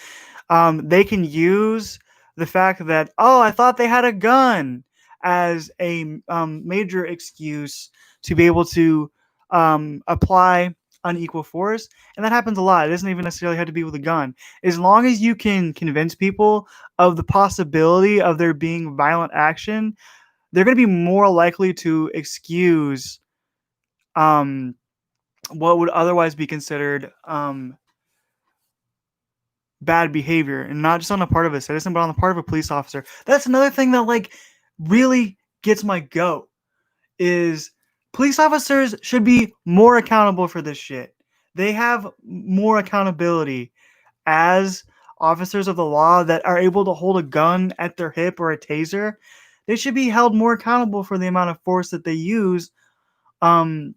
they can use the fact that, oh, I thought they had a gun, as a major excuse to be able to apply unequal force. And that happens a lot. It doesn't even necessarily have to be with a gun. As long as you can convince people of the possibility of there being violent action, they're going to be more likely to excuse um, what would otherwise be considered bad behavior, and not just on the part of a citizen, but on the part of a police officer. That's another thing that like really gets my goat, is police officers should be more accountable for this shit. They have more accountability as officers of the law that are able to hold a gun at their hip or a taser. They should be held more accountable for the amount of force that they use um,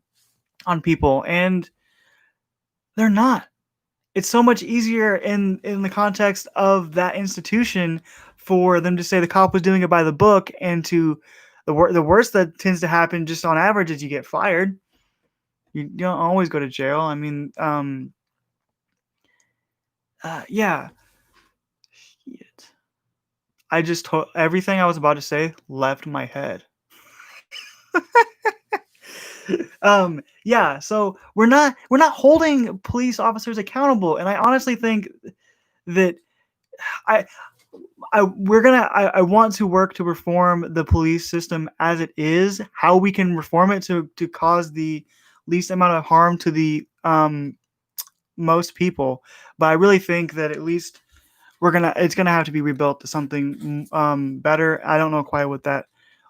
on people, and they're not. It's so much easier in the context of that institution for them to say the cop was doing it by the book, and to the worst that tends to happen just on average is you get fired. You don't always go to jail. I mean, Yeah. Shit. I just everything I was about to say left my head. Yeah, so we're not holding police officers accountable, and I honestly think that I I want to work to reform the police system as it is. How we can reform it to cause the least amount of harm to the most people, but I really think that at least it's gonna have to be rebuilt to something better. I don't know quite what that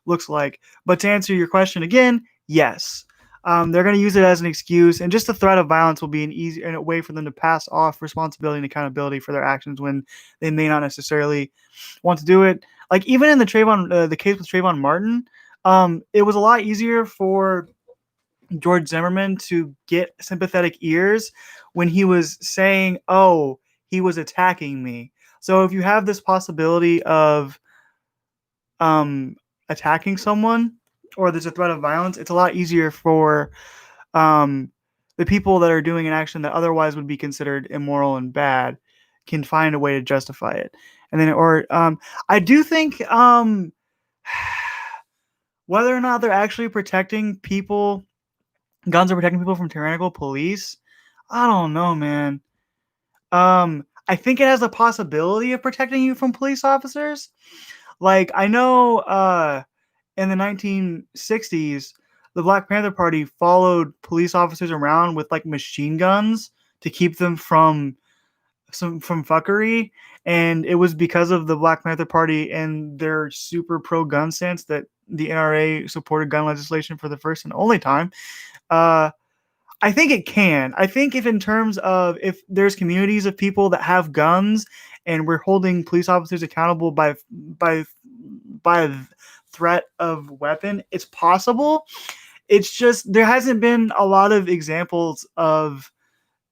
looks like, but to answer your question again, yes. They're going to use it as an excuse, and just the threat of violence will be an easy and a way for them to pass off responsibility and accountability for their actions when they may not necessarily want to do it. Like even in the case with Trayvon Martin, it was a lot easier for George Zimmerman to get sympathetic ears when he was saying, "Oh, he was attacking me." So if you have this possibility of um, attacking someone, or there's a threat of violence, it's a lot easier for um, the people that are doing an action that otherwise would be considered immoral and bad can find a way to justify it. And then, or I do think whether or not they're actually protecting people, guns are protecting people from tyrannical police. I don't know, man. I think it has the possibility of protecting you from police officers. Like I know in the 1960s, the Black Panther Party followed police officers around with like machine guns to keep them from fuckery, and it was because of the Black Panther Party and their super pro gun stance that the NRA supported gun legislation for the first and only time. Uh, I think it can. I think if in terms of if there's communities of people that have guns and we're holding police officers accountable by threat of weapon, it's possible. It's just there hasn't been a lot of examples of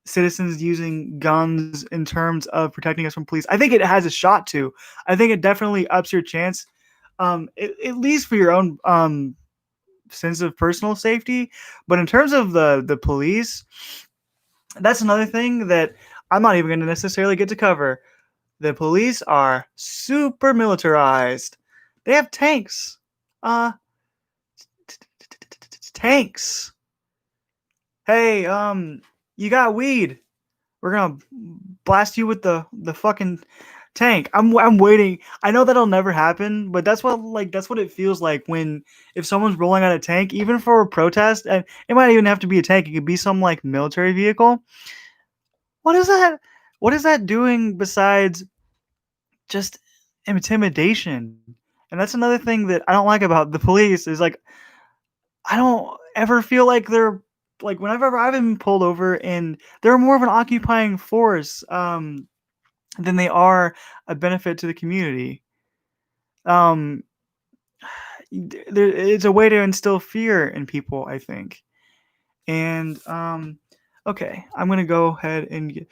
citizens using guns in terms of protecting us from police. I think it has a shot to. I think it definitely ups your chance, at least for your own sense of personal safety. But in terms of the police, that's another thing that I'm not even going to necessarily get to cover. The police are super militarized. They have tanks. Uh, tanks. Hey, you got weed? We're gonna blast you with the fucking tank. I'm waiting. I know that'll never happen, but that's what it feels like when if someone's rolling out a tank, even for a protest, and it might even have to be a tank. It could be some like military vehicle. What is that? What is that doing besides just intimidation? And that's another thing that I don't like about the police is like I don't ever feel like they're like whenever I've been pulled over and they're more of an occupying force than they are a benefit to the community. Um, it's a way to instill fear in people, I think. And okay, I'm gonna go ahead and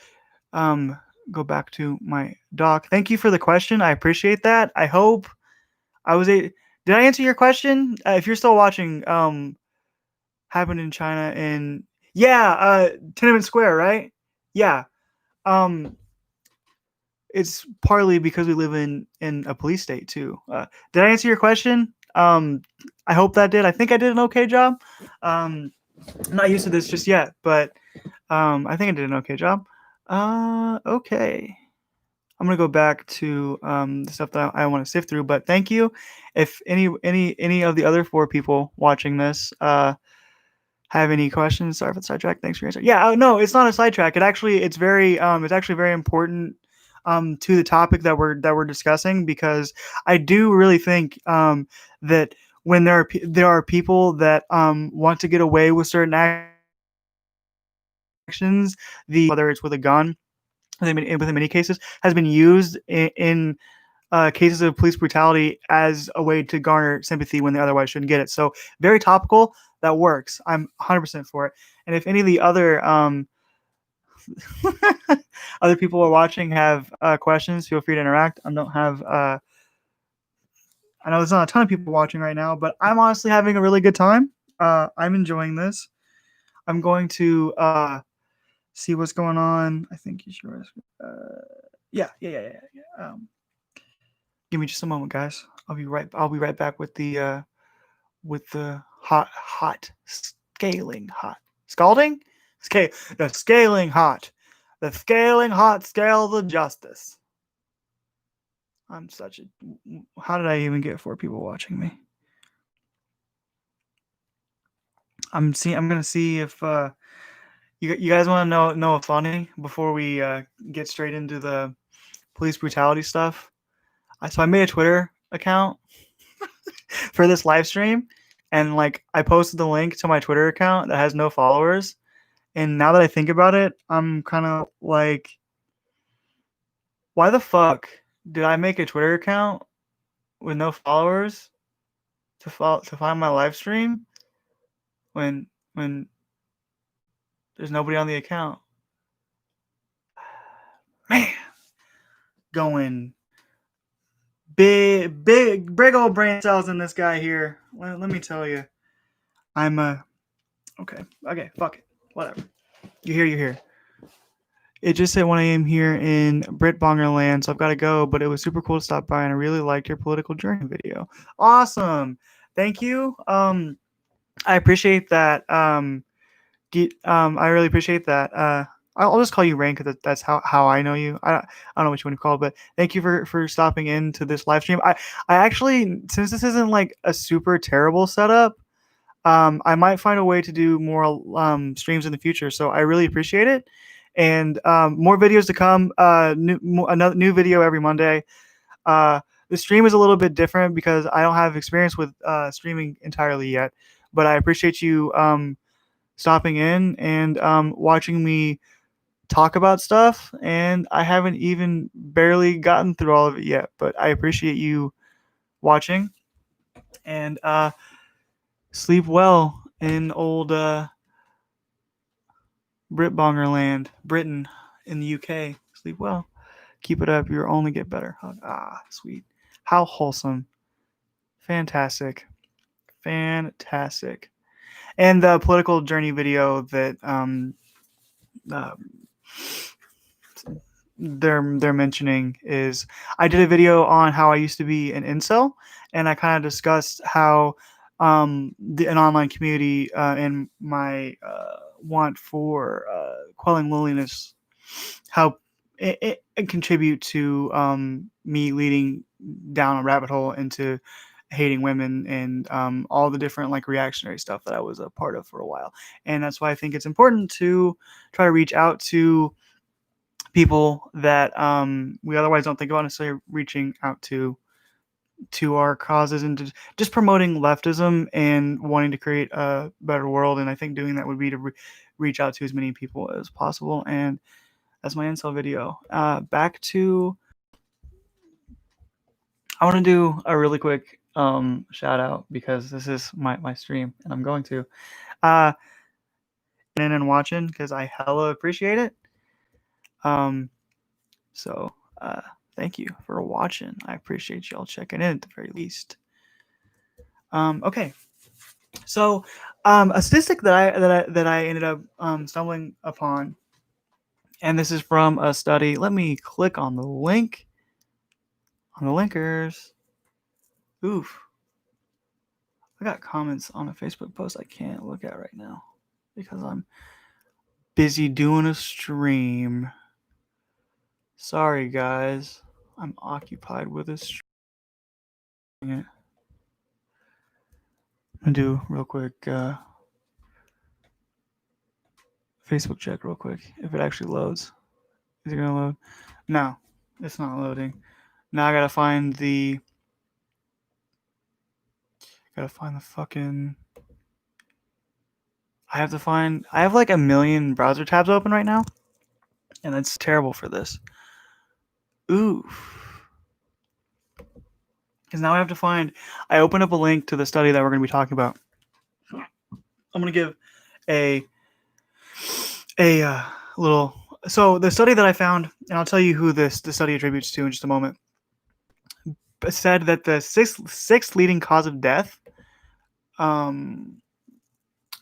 um go back to my doc. Thank you for the question. I appreciate that. I hope I was a. Did I answer your question? If you're still watching, happened in China in yeah, Tiananmen Square, right? Yeah. Um, it's partly because we live in a police state too. Did I answer your question? I hope that did. I think I did an okay job. I'm not used to this just yet, but I think I did an okay job. Okay. I'm gonna go back to the stuff that I want to sift through. But thank you. If any of the other four people watching this have any questions, sorry for the sidetrack. Thanks for your answer. Yeah, no, it's not a sidetrack. It's actually very important to the topic that we're discussing because I do really think that when there are people that want to get away with certain actions, the whether it's with a gun, within many cases, has been used in cases of police brutality as a way to garner sympathy when they otherwise shouldn't get it. So very topical. That works. I'm 100% for it. And if any of the other other people are watching have questions, feel free to interact. I don't have. I know there's not a ton of people watching right now, but I'm honestly having a really good time. I'm enjoying this. I'm going to see what's going on. I think you should. Yeah. Give me just a moment, guys. I'll be right. I'll be right back with the hot scaling hot scalding scale the scaling hot scale of justice. I'm such a. How did I even get 4 people watching me? I'm gonna see if you guys want to know what's funny before we get straight into the police brutality stuff. So I made a Twitter account for this live stream, and like I posted the link to my Twitter account that has no followers. And now that I think about it, I'm kind of like, why the fuck did I make a Twitter account with no followers to find my live stream when when there's nobody on the account? Man, going big old brain cells in this guy here. Let me tell you, I'm okay, fuck it, whatever. You're here. It just said 1 a.m. here in Britbonger land, so I've got to go. But it was super cool to stop by, and I really liked your political journey video. Awesome, thank you. I appreciate that. I really appreciate that. I'll just call you Rain because that's how I know you. I don't know what you want to call it, but thank you for stopping into this live stream. I actually, since this isn't like a super terrible setup, I might find a way to do more streams in the future. So I really appreciate it, and more videos to come. Another new video every Monday. The stream is a little bit different because I don't have experience with streaming entirely yet, but I appreciate you stopping in and watching me talk about stuff. And I haven't even barely gotten through all of it yet, but I appreciate you watching, and sleep well in old Britbonger Britain in the UK. Sleep well. Keep it up. You'll only get better. Sweet. How wholesome. Fantastic. And the political journey video that uh, they're mentioning is, I did a video on how I used to be an incel, and I kind of discussed how an online community and my want for quelling loneliness, how it contribute to me leading down a rabbit hole into hating women and all the different like reactionary stuff that I was a part of for a while. And that's why I think it's important to try to reach out to people that we otherwise don't think about necessarily reaching out to our causes, and just promoting leftism and wanting to create a better world. And I think doing that would be to reach out to as many people as possible. And that's my incel video. Back to, I want to do a really quick shout out because this is my stream, and I'm going to in and watching because I hella appreciate it. So thank you for watching. I appreciate y'all checking in at the very least. Okay, so a statistic that I ended up stumbling upon, and this is from a study. Let me click on the link on the linkers. Oof. I got comments on a Facebook post I can't look at right now because I'm busy doing a stream. Sorry, guys. I'm occupied with a stream. I'm gonna do real quick Facebook check real quick if it actually loads. Is it gonna load? No, it's not loading. Now I gotta find the fucking. I have like a million browser tabs open right now, and that's terrible for this. Oof. Because now I have to find. I opened up a link to the study that we're going to be talking about. I'm going to give a little. So the study that I found, and I'll tell you who the study attributes to in just a moment, said that the sixth leading cause of death in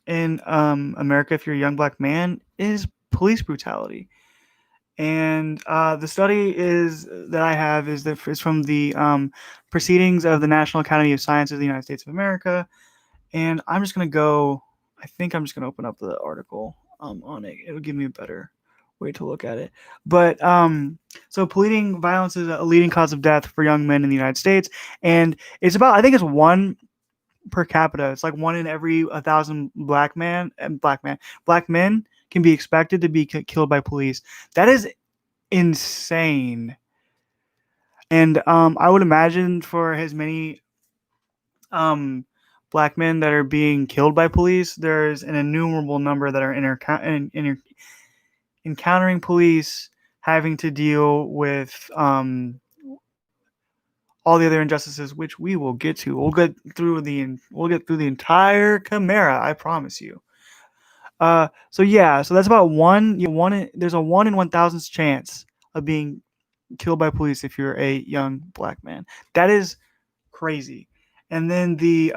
America, if you're a young black man, is police brutality. And the study is that I have is from the Proceedings of the National Academy of Sciences of the United States of America. And I'm just gonna go. I think I'm just gonna open up the article on it. It'll give me a better way to look at it. But so pleading violence is a leading cause of death for young men in the United States, and it's about, I think it's one per capita. It's like one in every 1,000 black men can be expected to be killed by police. That is insane. And I would imagine for as many um, black men that are being killed by police, there's an innumerable number that are encountering police, having to deal with all the other injustices, which we will get to. We'll get through the entire Chimera, I promise you. So yeah, so that's about there's a 1 in 1,000 chance of being killed by police if you're a young black man. That is crazy. And then the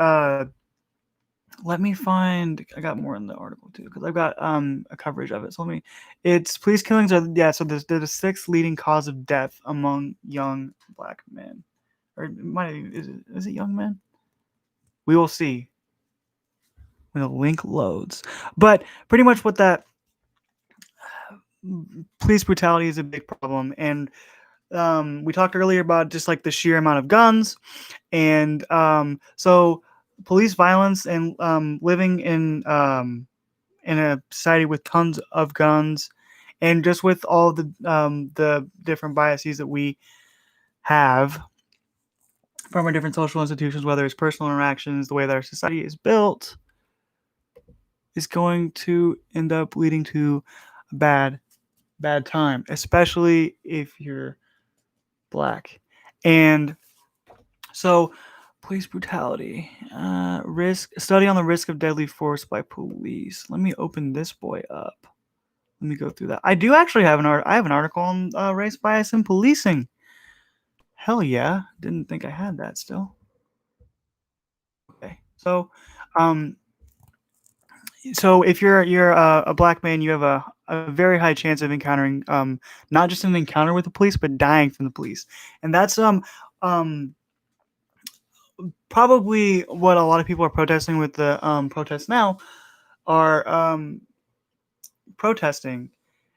let me find, I got more in the article too because I've got a coverage of it. So it's police killings are, yeah, so they're the sixth leading cause of death among young black men. Or is it young men? We will see when the link loads. But pretty much what that police brutality is a big problem. And we talked earlier about just like the sheer amount of guns. And so police violence and living in a society with tons of guns, and just with all the different biases that we have from our different social institutions, whether it's personal interactions, the way that our society is built, is going to end up leading to a bad time, especially if you're black. And so police brutality, risk study on the risk of deadly force by police. Let me open this boy up. Let me go through that. I do actually have I have an article on race bias in policing. Hell yeah! Didn't think I had that still. Okay, um, so if you're a black man, you have a very high chance of encountering not just an encounter with the police, but dying from the police, and that's um probably what a lot of people are protesting with the protests now are protesting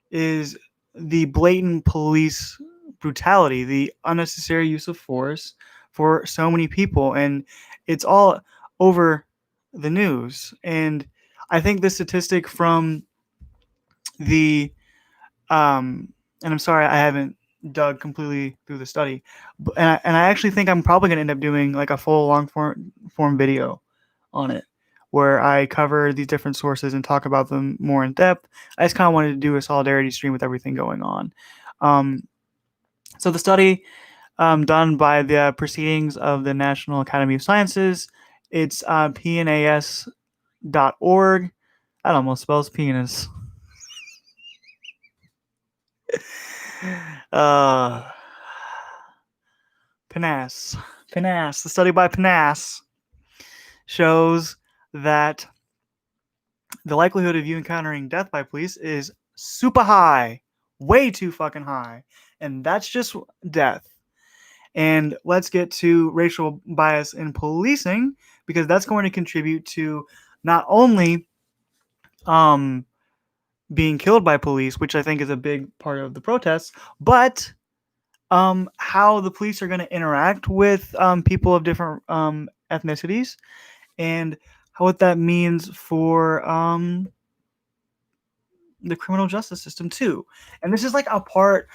is the blatant police brutality, the unnecessary use of force for so many people, and it's all over the news. And I think the statistic from the and I'm sorry I haven't dug completely through the study, but and I actually think I'm probably going to end up doing like a full long form video on it where I cover these different sources and talk about them more in depth. I just kind of wanted to do a solidarity stream with everything going on. Um, so the study done by the Proceedings of the National Academy of Sciences, it's pnas.org. That almost spells penis. uh, PNAS. PNAS. The study by PNAS shows that the likelihood of you encountering death by police is super high, way too fucking high. And that's just death. And let's get to racial bias in policing, because that's going to contribute to not only being killed by police, which I think is a big part of the protests, but how the police are going to interact with people of different ethnicities, and what that means for the criminal justice system too. And this is like a part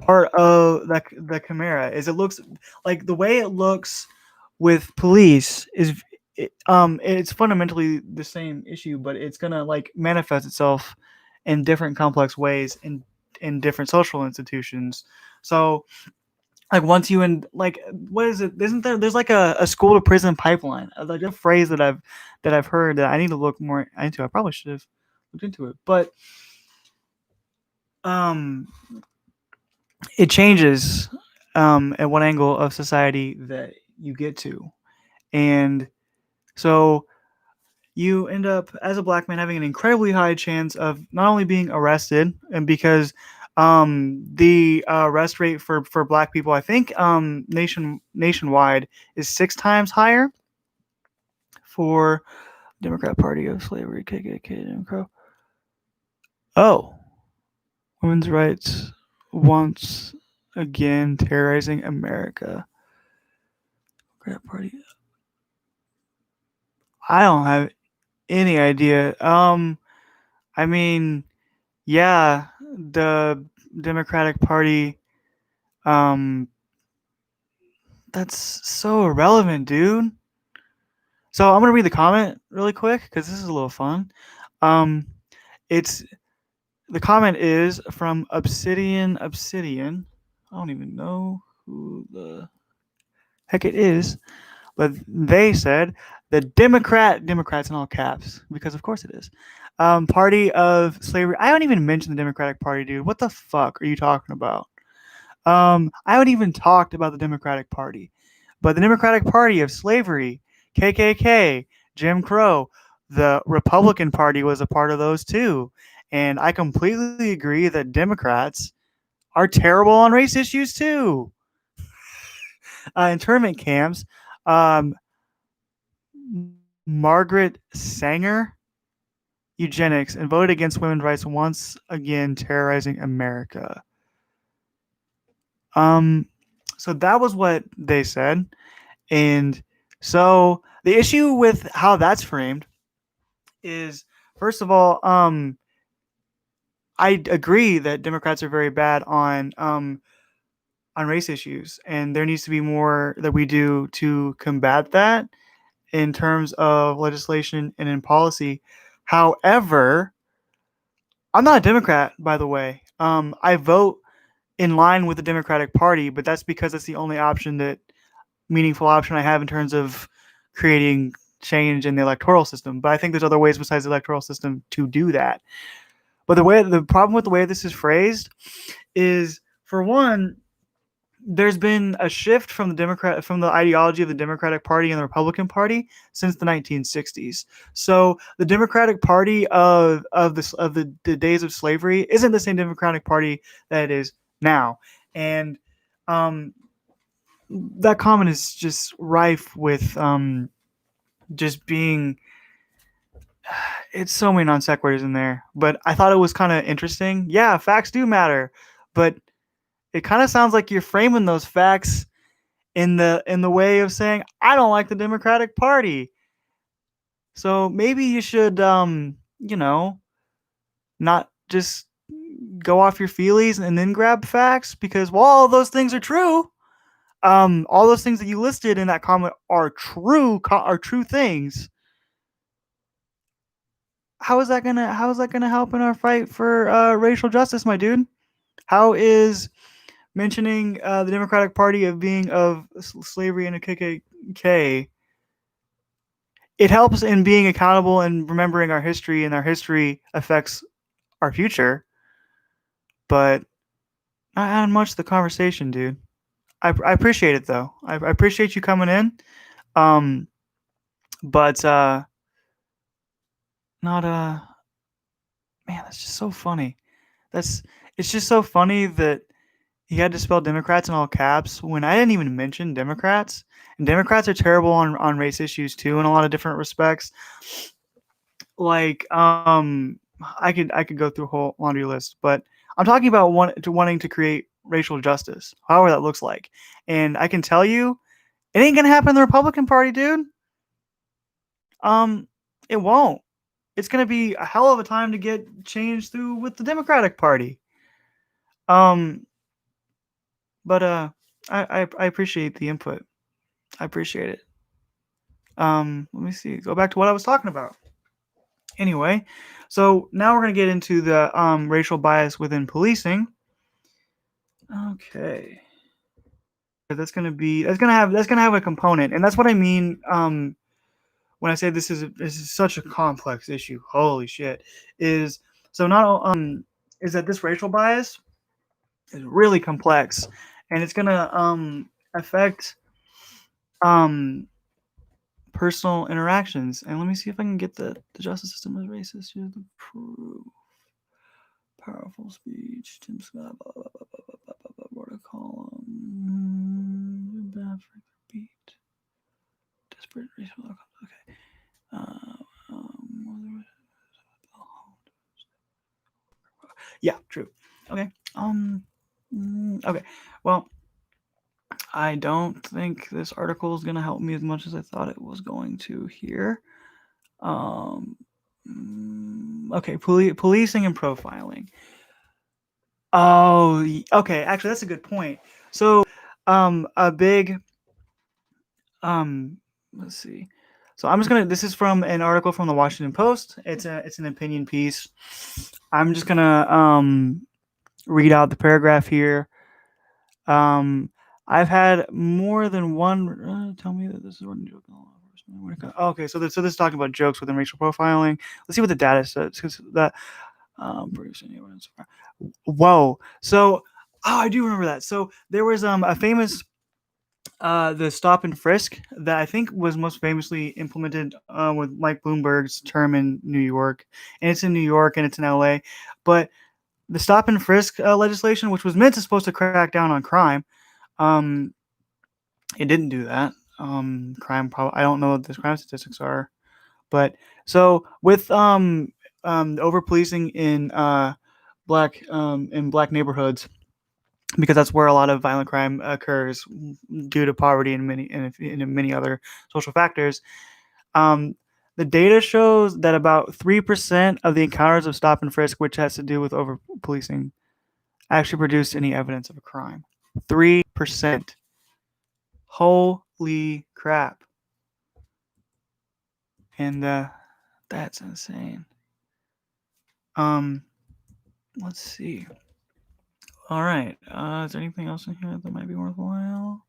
of the Chimera. Is it looks like the way it looks with police is it's fundamentally the same issue, but it's gonna like manifest itself in different complex ways in different social institutions. So like once you and like what is it? Isn't there's like a school to prison pipeline? Like a phrase that I've heard that I need to look more into. I probably should have looked into it, but um it changes at what angle of society that you get to. And so you end up as a black man having an incredibly high chance of not only being arrested, and because the arrest rate for black people, I think nationwide is 6 times higher for Democrat Party of Slavery, KKK, Jim Crow. Oh, women's rights once again terrorizing America. Democrat Party. I don't have any idea. I mean, yeah, the Democratic Party. Um, that's so irrelevant, dude. So I'm gonna read the comment really quick because this is a little fun. Um, it's the comment is from Obsidian. Obsidian. I don't even know who the heck it is, but they said the Democrats in all caps, because of course it is. Party of slavery. I don't even mention the Democratic Party, dude. What the fuck are you talking about? I haven't even talked about the Democratic Party, but the Democratic Party of slavery, KKK, Jim Crow, the Republican Party was a part of those too. And I completely agree that Democrats are terrible on race issues too. Internment camps, um, Margaret Sanger, eugenics, and voted against women's rights once again, terrorizing America. Um, so that was what they said. And so the issue with how that's framed is, first of all, I agree that Democrats are very bad on race issues, and there needs to be more that we do to combat that in terms of legislation and in policy. However, I'm not a Democrat, by the way. I vote in line with the Democratic Party, but that's because it's the only option that meaningful option I have in terms of creating change in the electoral system. But I think there's other ways besides the electoral system to do that. But the problem with the way this is phrased is, for one, there's been a shift from the ideology of the Democratic Party and the Republican Party since the 1960s. So the Democratic Party of the days of slavery isn't the same Democratic Party that it is now, and um, that comment is just rife with just being. It's so many non sequiturs in there, but I thought it was kind of interesting. Yeah, facts do matter, but it kind of sounds like you're framing those facts in the way of saying I don't like the Democratic Party. So maybe you should not just go off your feelies and then grab facts, because while all those things are true, all those things that you listed in that comment are true things. How is that gonna help in our fight for racial justice, my dude? How is mentioning the Democratic Party of being of slavery and a KKK, it helps in being accountable and remembering our history, and our history affects our future, but not adding much to the conversation, dude. I appreciate it though. I appreciate you coming in. Um, but not man, that's just so funny. That's It's just so funny that he had to spell Democrats in all caps when I didn't even mention Democrats. And Democrats are terrible on race issues too in a lot of different respects. Like I could go through a whole laundry list, but I'm talking about wanting to create racial justice, however that looks like. And I can tell you, it ain't gonna happen in the Republican Party, dude. Um, it won't. It's gonna be a hell of a time to get change through with the Democratic Party. Um, but I appreciate the input. I appreciate it. Let me see. Go back to what I was talking about. Anyway, so now we're gonna get into the racial bias within policing. Okay. That's gonna have a component, and that's what I mean when I say this is such a complex issue. Holy shit! Is so not is that this racial bias is really complex, and it's gonna affect um personal interactions. And let me see if I can get the justice system is racist. Here's the proof. Powerful speech. Tim Scott. Blah, blah, blah, blah, blah, blah, blah, blah, blah, column. Bad for the beat. Desperate racial outcomes. Okay. Yeah, true. Okay. Okay. Well, I don't think this article is going to help me as much as I thought it was going to here. Okay, policing and profiling. Oh, okay. Actually, that's a good point. So, a big, let's see. So I'm just gonna. This is from an article from the Washington Post. It's an opinion piece. I'm just gonna read out the paragraph here. I've had more than one. Tell me that this is one joke. Okay, so this is talking about jokes within racial profiling. Let's see what the data says. That whoa. So I do remember that. So there was a famous the stop and frisk that I think was most famously implemented with Mike Bloomberg's term in New York, and it's in New York and it's in LA, but the stop and frisk legislation, which was meant to supposed to crack down on crime, um, it didn't do that. Crime I don't know what the crime statistics are, but so with over policing in black neighborhoods, because that's where a lot of violent crime occurs due to poverty and many other social factors. Um, the data shows that about 3% of the encounters of stop and frisk, which has to do with over policing, actually produced any evidence of a crime. 3%. Holy crap. And that's insane. Let's see. All right. Is there anything else in here that might be worthwhile?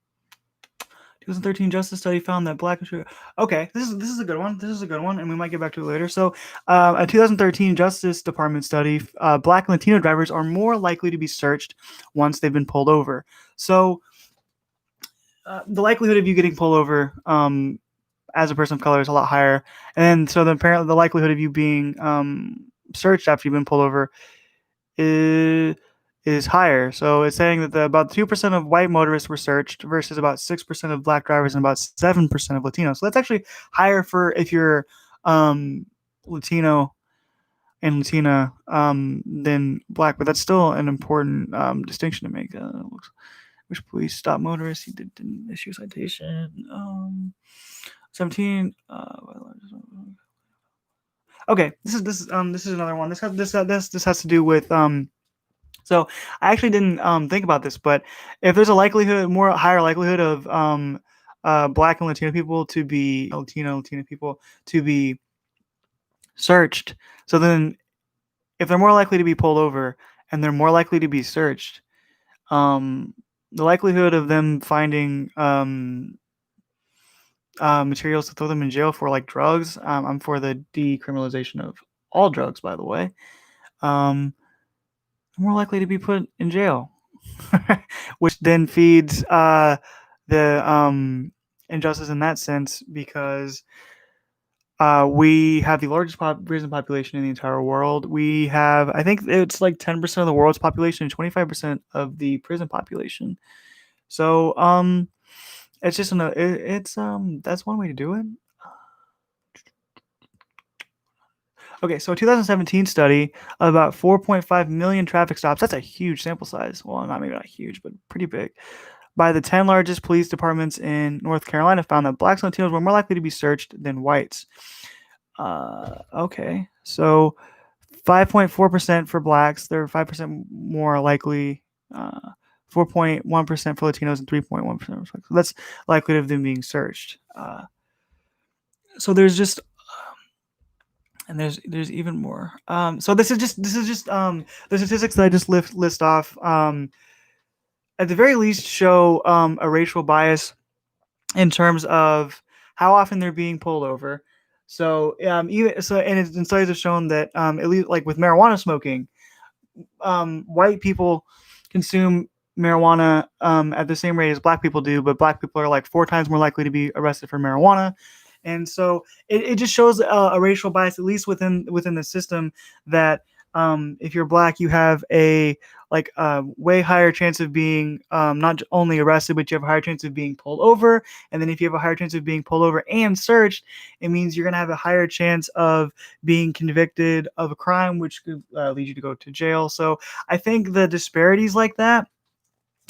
2013 Justice Study found that black and okay, this is a good one. This is a good one, and we might get back to it later. So, a 2013 Justice Department study, black and Latino drivers are more likely to be searched once they've been pulled over. So, the likelihood of you getting pulled over as a person of color is a lot higher, and so apparently the likelihood of you being searched after you've been pulled over is higher. So it's saying that about 2% of white motorists were searched versus about 6% of black drivers and about 7% of Latinos. So that's actually higher for if you're Latino and Latina than black, but that's still an important distinction to make. Which police stopped motorists? He didn't issue a citation. 17. Okay, this is another one. This has to do with So I actually didn't think about this, but if there's a higher likelihood of black and Latino people to be Latina people to be searched, so then if they're more likely to be pulled over and they're more likely to be searched, the likelihood of them finding materials to throw them in jail for like drugs. I'm for the decriminalization of all drugs, by the way. More likely to be put in jail, which then feeds the injustice in that sense because we have the largest prison population in the entire world. We have, I think it's like 10% of the world's population and 25% of the prison population. So it's just that's one way to do it. Okay, so a 2017 study of about 4.5 million traffic stops. That's a huge sample size. Well, maybe not huge, but pretty big. By the 10 largest police departments in North Carolina found that blacks and Latinos were more likely to be searched than whites. Okay, so 5.4% for blacks. They're 5% more likely. 4.1% for Latinos and 3.1%. So that's likelihood of them being searched. So there's just and there's even more. So this is just the statistics that I just list off. At the very least, show a racial bias in terms of how often they're being pulled over. So and studies have shown that at least like with marijuana smoking, white people consume marijuana at the same rate as black people do, but black people are like 4 times more likely to be arrested for marijuana. And so it just shows a racial bias, at least within the system, that if you're black, you have a like way higher chance of being not only arrested, but you have a higher chance of being pulled over. And then if you have a higher chance of being pulled over and searched, it means you're gonna have a higher chance of being convicted of a crime, which could lead you to go to jail. So I think the disparities like that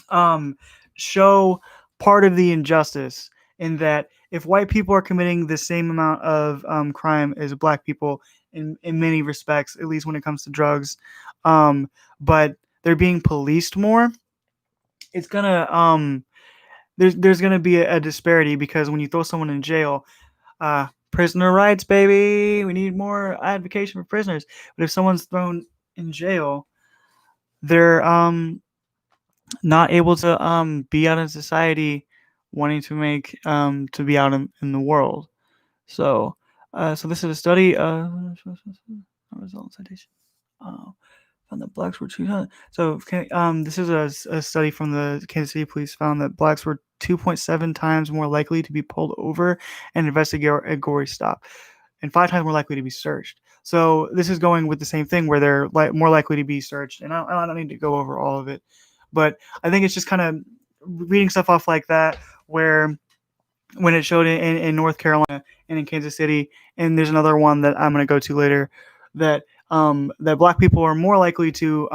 um, show part of the injustice in that if white people are committing the same amount of crime as black people in many respects, at least when it comes to drugs, but they're being policed more, it's gonna there's gonna be a disparity because when you throw someone in jail, prisoner rights, baby, we need more advocacy for prisoners. But if someone's thrown in jail, they're not able to be out in society, wanting to make to be out in the world. So so this is a study result citation. Found that blacks were 200. So this is a study from the Kansas City Police found that blacks were 2.7 times more likely to be pulled over and investigatory stop, and 5 times more likely to be searched. So this is going with the same thing where they're more likely to be searched. And I don't need to go over all of it, but I think it's just kind of reading stuff off like that where when it showed in North Carolina and in Kansas City, and there's another one that I'm going to go to later, that that black people are more likely to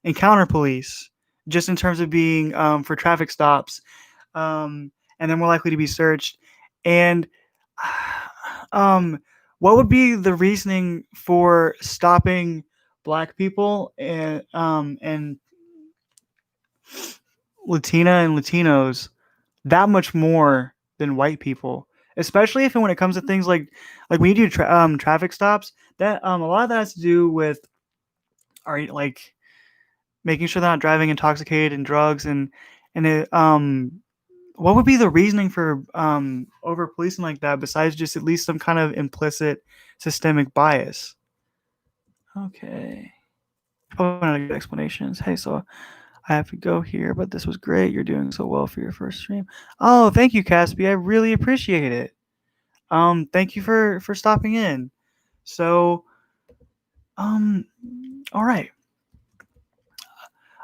encounter police just in terms of being for traffic stops, and they're more likely to be searched. And um, what would be the reasoning for stopping black people and Latina and Latinos that much more than white people, especially if when it comes to things like when you do traffic stops, that a lot of that has to do with are like making sure they're not driving intoxicated and drugs and it, what would be the reasoning for over policing like that besides just at least some kind of implicit systemic bias? Okay. Oh, another good explanations. Hey, so I have to go here, but this was great. You're doing so well for your first stream. Oh, thank you, Caspi. I really appreciate it. Thank you for stopping in. So, um, all right.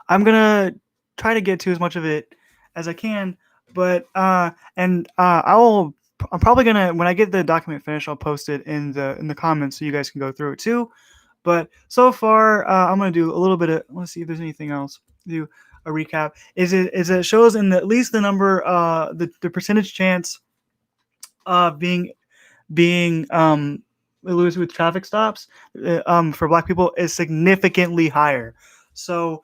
I'm gonna try to get to as much of it as I can, but I will. I'm probably gonna when I get the document finished, I'll post it in the comments so you guys can go through it too. But so far, I'm gonna do a little bit of. Let's see if there's anything else. Do a recap. Is it shows in at least the number the percentage chance of being elusive with traffic stops for black people is significantly higher. So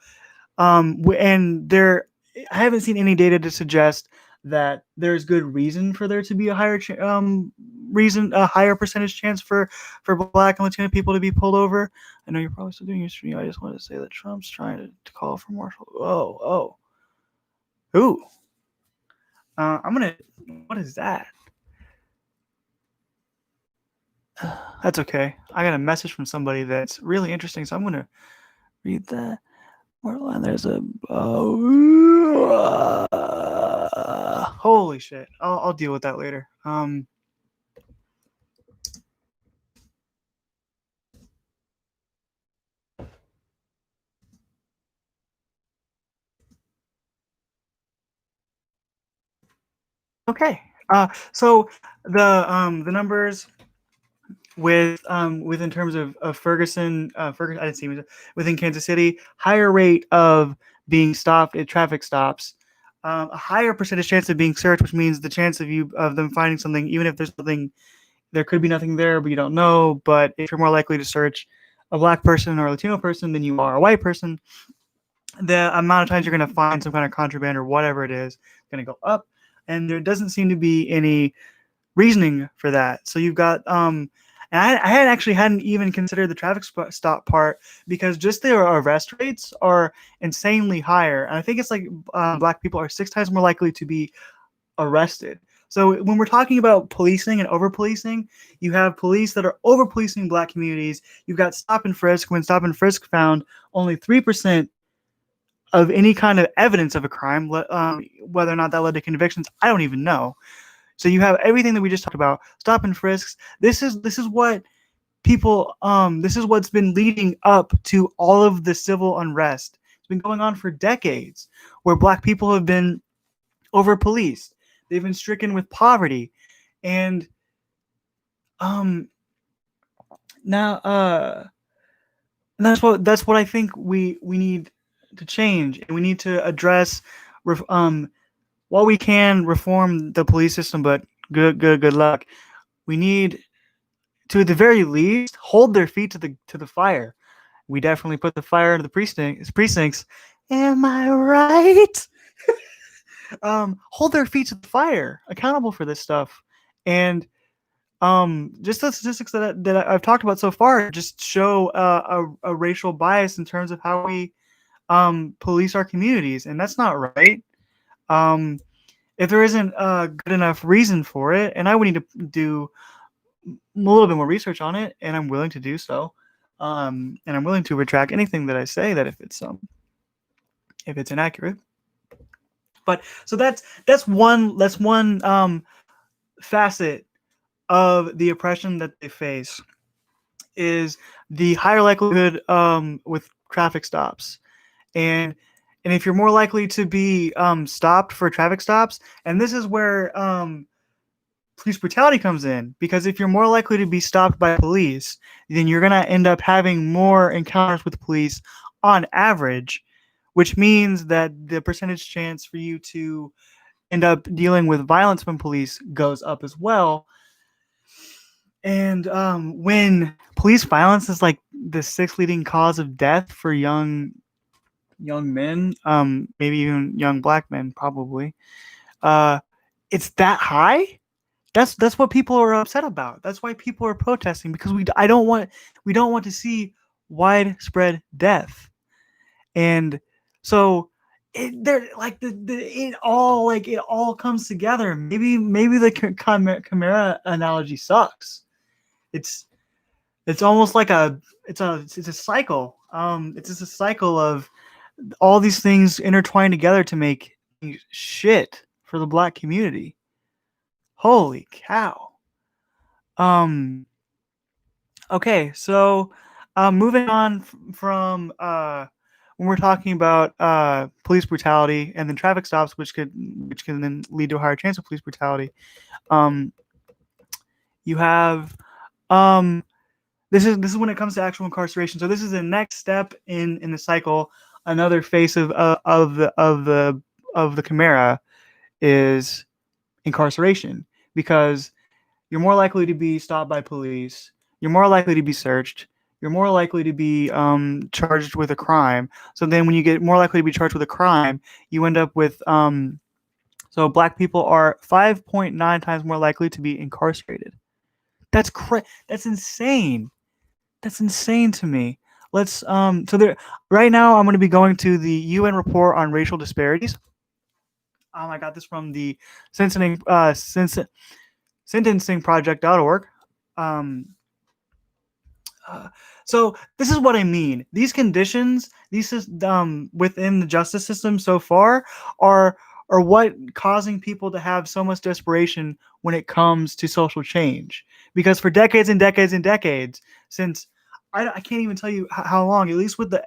and there I haven't seen any data to suggest that there's good reason for there to be a a higher percentage chance for black and Latino people to be pulled over. I know you're probably still doing your stream. I just wanted to say that Trump's trying to call for martial. Ooh. I'm gonna. What is that? That's okay. I got a message from somebody that's really interesting, so I'm gonna read that. And there's a holy shit. I'll deal with that later. Okay. So the numbers with in terms of Ferguson I didn't see within Kansas City, higher rate of being stopped at traffic stops, a higher percentage chance of being searched, which means the chance of them finding something, even if there's nothing, there could be nothing there, but you don't know. But if you're more likely to search a black person or a Latino person than you are a white person, the amount of times you're going to find some kind of contraband or whatever it is going to go up. And there doesn't seem to be any reasoning for that. So you've got and I had actually hadn't even considered the traffic stop part because just their arrest rates are insanely higher. And I think it's like black people are 6 times more likely to be arrested. So when we're talking about policing and over policing, you have police that are over policing black communities. You've got stop and frisk. When stop and frisk found only 3% of any kind of evidence of a crime, whether or not that led to convictions, I don't even know. So you have everything that we just talked about, stop and frisks. This is what people this is what's been leading up to all of the civil unrest. It's been going on for decades, where black people have been over policed. They've been stricken with poverty. And um now that's what I think we need to change, and we need to address while we can reform the police system, but good luck. We need to, at the very least, hold their feet to the fire. We definitely put the fire into the precincts. Am I right? Hold their feet to the fire, accountable for this stuff. And just the statistics that I've talked about so far just show a racial bias in terms of how we police our communities, and that's not right. Um, if there isn't a good enough reason for it, and I would need to do a little bit more research on it, and I'm willing to do so. And I'm willing to retract anything that I say that if it's inaccurate. But so that's one facet of the oppression that they face, is the higher likelihood with traffic stops. and and if you're more likely to be stopped for traffic stops, and this is where police brutality comes in, because if you're more likely to be stopped by police, then you're going to end up having more encounters with police on average, which means that the percentage chance for you to end up dealing with violence from police goes up as well. And when police violence is like the sixth leading cause of death for young men, maybe even young black men, probably, uh, it's that high. That's what people are upset about. That's why people are protesting, because we don't want to see widespread death. And so they're like it all comes together. Maybe the chimera analogy sucks. It's it's almost like it's a cycle. It's just a cycle of all these things intertwined together to make shit for the black community. Holy cow. Um. Okay, so moving on from when we're talking about police brutality and then traffic stops, which can then lead to a higher chance of police brutality. Um, you have this is when it comes to actual incarceration. So this is the next step in the cycle. Another face of the chimera is incarceration, because you're more likely to be stopped by police. You're more likely to be searched. You're more likely to be charged with a crime. So then, when you get more likely to be charged with a crime, you end up with so black people are 5.9 times more likely to be incarcerated. That's insane. That's insane to me. Let's so there right now I'm going to be going to the UN report on racial disparities. I got this from the sentencingproject.org. Um, uh, so this is what I mean. These conditions, within the justice system so far, are are what causing people to have so much desperation when it comes to social change. Because for decades and decades and decades, since I can't even tell you how long, at least with the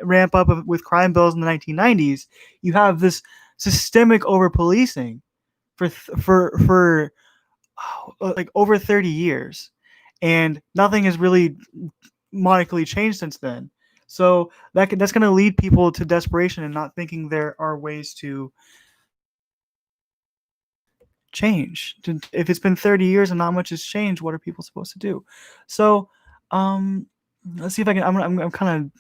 ramp up with crime bills in the 1990s, you have this systemic over policing for like over 30 years, and nothing has really monetarily changed since then. So that's going to lead people to desperation and not thinking there are ways to change. If it's been 30 years and not much has changed, what are people supposed to do? So um let's see if I can. I'm kind of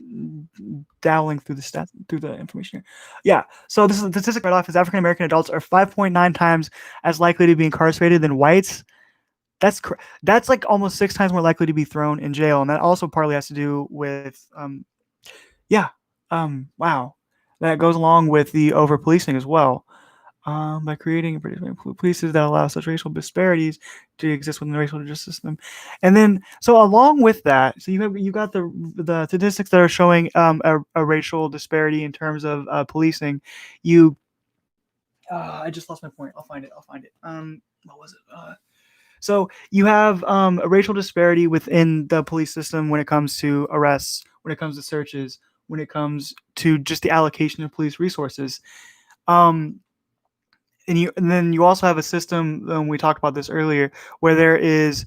dabbling through the stats, through the information here. Yeah. So this is the statistic right off, is African American adults are 5.9 times as likely to be incarcerated than whites. That's like almost 6 times more likely to be thrown in jail, and that also partly has to do with yeah, wow, that goes along with the over policing as well. By creating policies that allow such racial disparities to exist within the racial justice system, and then so along with that, so you got the statistics that are showing a racial disparity in terms of policing. You, I just lost my point. I'll find it. what was it? So you have a racial disparity within the police system when it comes to arrests, when it comes to searches, when it comes to just the allocation of police resources. Um, and then you also have a system. We talked about this earlier, where there is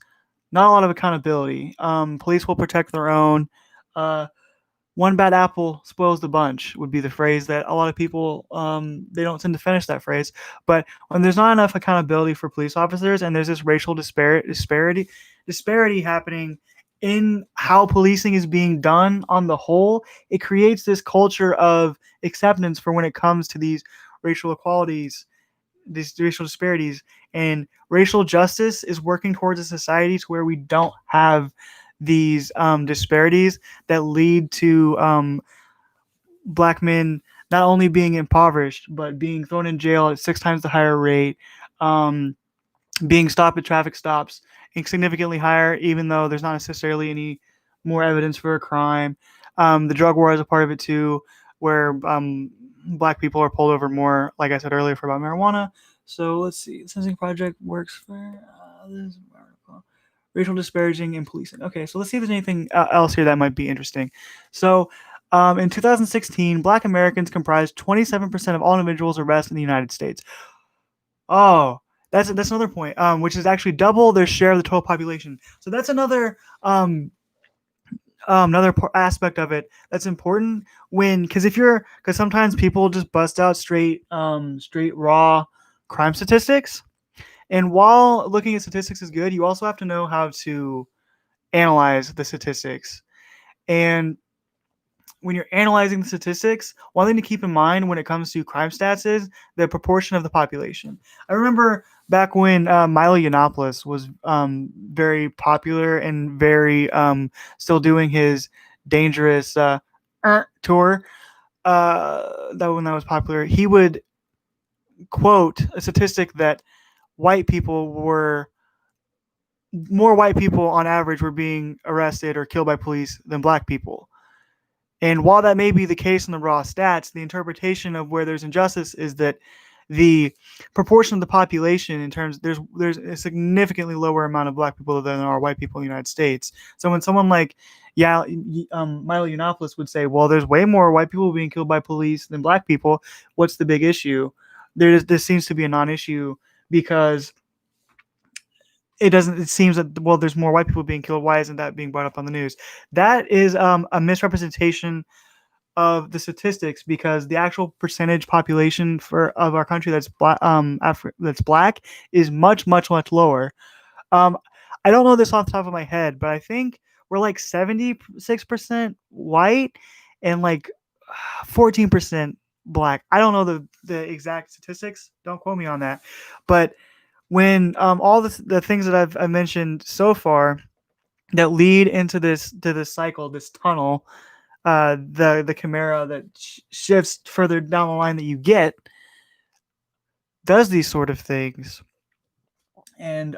not a lot of accountability. Police will protect their own. Uh, One bad apple spoils the bunch would be the phrase that a lot of people they don't tend to finish that phrase. But when there's not enough accountability for police officers and there's this racial disparity happening in how policing is being done on the whole, it creates this culture of acceptance for when it comes to these racial equalities, these racial disparities, and racial justice is working towards a society to where we don't have these disparities that lead to black men not only being impoverished but being thrown in jail at 6 times the higher rate, um, being stopped at traffic stops significantly higher, even though there's not necessarily any more evidence for a crime. The drug war is a part of it too, where black people are pulled over more, like I said earlier, for about marijuana. So let's see. The Sensing Project works for this article. Racial disparaging in policing. Okay, so let's see if there's anything else here that might be interesting. So, in 2016, Black Americans comprised 27% of all individuals arrested in the United States. Oh, that's another point, which is actually double their share of the total population. So that's another aspect of it that's important when because sometimes people just bust out straight raw crime statistics, and while looking at statistics is good, you also have to know how to analyze the statistics. And when you're analyzing the statistics, one thing to keep in mind when it comes to crime stats is the proportion of the population. I remember back when Milo Yiannopoulos was very popular and very still doing his dangerous tour. That when that was popular, he would quote a statistic that white people were more white people on average were being arrested or killed by police than black people. And while that may be the case in the raw stats, the interpretation of where there's injustice is that the proportion of the population in terms there's a significantly lower amount of black people than there are white people in the United States. So when someone like Milo Yiannopoulos would say, "Well, there's way more white people being killed by police than black people. What's the big issue?" This seems to be a non-issue because it doesn't. It seems that well, there's more white people being killed. Why isn't that being brought up on the news? That is a misrepresentation of the statistics because the actual percentage population for of our country that's black, that's black is much lower. Um, I don't know this off the top of my head, but I think we're like 76% white and like 14% black. I don't know the exact statistics. Don't quote me on that. But when all the things that I've mentioned so far that lead into this cycle, this tunnel, the chimera that shifts further down the line that you get does these sort of things, and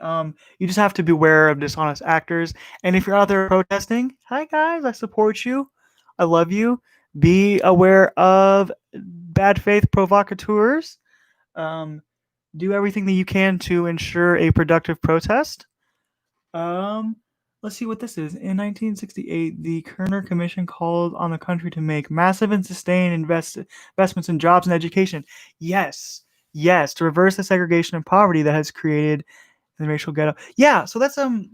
you just have to beware of dishonest actors. And if you're out there protesting, hi guys, I support you, I love you. Be aware of bad faith provocateurs. Um, do everything that you can to ensure a productive protest. Um, let's see what this is. In 1968, the Kerner Commission called on the country to make massive and sustained investments in jobs and education. Yes, yes, to reverse the segregation and poverty that has created the racial ghetto. Yeah, so that's another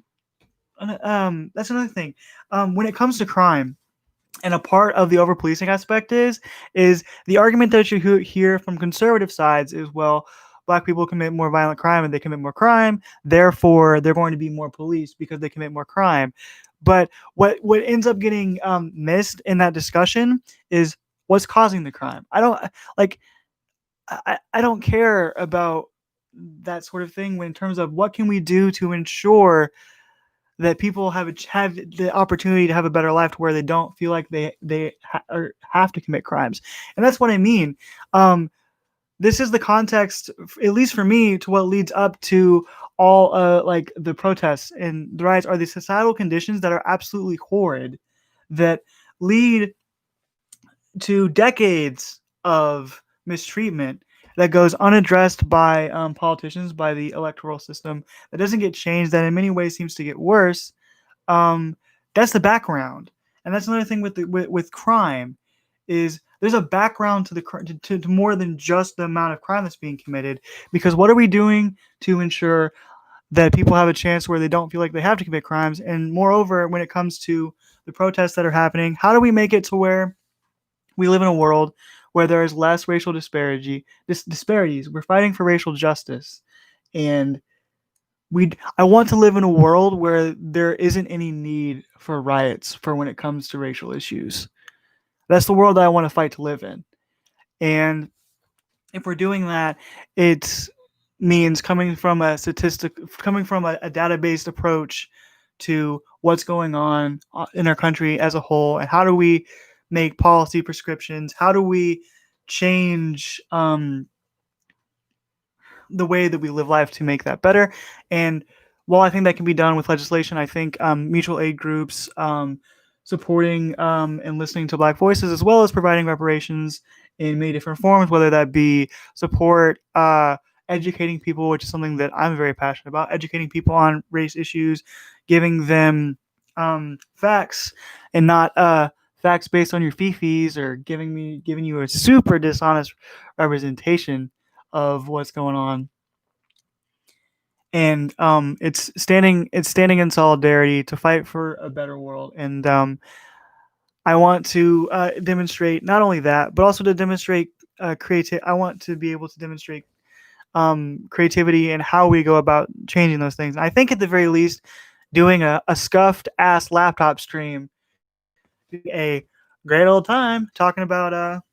thing. When it comes to crime, and a part of the over policing aspect is the argument that you hear from conservative sides is, well, black people commit more violent crime and they commit more crime, therefore they're going to be more policed because they commit more crime. But what ends up getting missed in that discussion is what's causing the crime. I don't like I don't care about that sort of thing when in terms of what can we do to ensure that people have the opportunity to have a better life to where they don't feel like or have to commit crimes. And that's what I mean. This is the context, at least for me, to what leads up to all like the protests and the riots are the societal conditions that are absolutely horrid that lead to decades of mistreatment. that goes unaddressed by politicians, by the electoral system, that doesn't get changed, that in many ways seems to get worse. Um, that's the background, and that's another thing with crime, is there's a background to the to more than just the amount of crime that's being committed. Because what are we doing to ensure that people have a chance where they don't feel like they have to commit crimes? And moreover, when it comes to the protests that are happening, how do we make it to where we live in a world where there is less racial disparities? We're fighting for racial justice, and I want to live in a world where there isn't any need for riots for when it comes to racial issues. That's the world that I want to fight to live in. And if we're doing that, it means coming from a data-based approach to what's going on in our country as a whole, and how do we make policy prescriptions? How do we change the way that we live life to make that better? And while I think that can be done with legislation, I think mutual aid groups, supporting and listening to Black voices, as well as providing reparations in many different forms, whether that be support, educating people, which is something that I'm very passionate about, educating people on race issues, giving them facts, and not facts based on your fifis, or giving you a super dishonest representation of what's going on. And it's standing in solidarity to fight for a better world. And I want to demonstrate not only that, but also to demonstrate creative. I want to be able to demonstrate creativity and how we go about changing those things. And I think at the very least, doing a scuffed ass laptop stream, a great old time talking about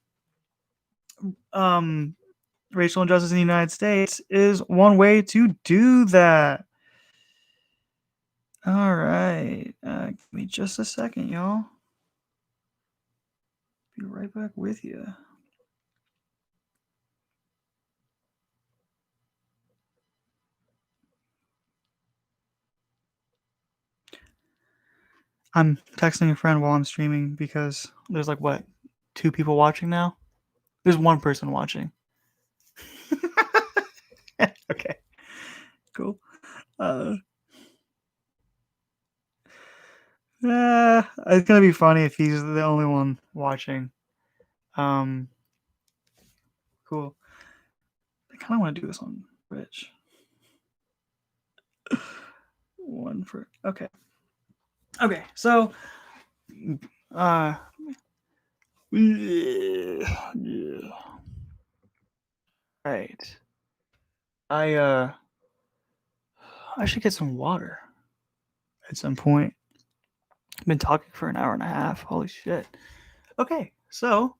um racial injustice in the United States, is one way to do that. All right. Give me just a second, y'all. Be right back with you. I'm texting a friend while I'm streaming because there's like what, two people watching now? There's one person watching. Okay, cool. Uh, it's gonna be funny if he's the only one watching. Um, cool. I kind of want to do this on Twitch. One for okay. Okay, so uh, yeah. Right. I I should get some water at some point. I've been talking for an hour and a half. Holy shit. Okay, so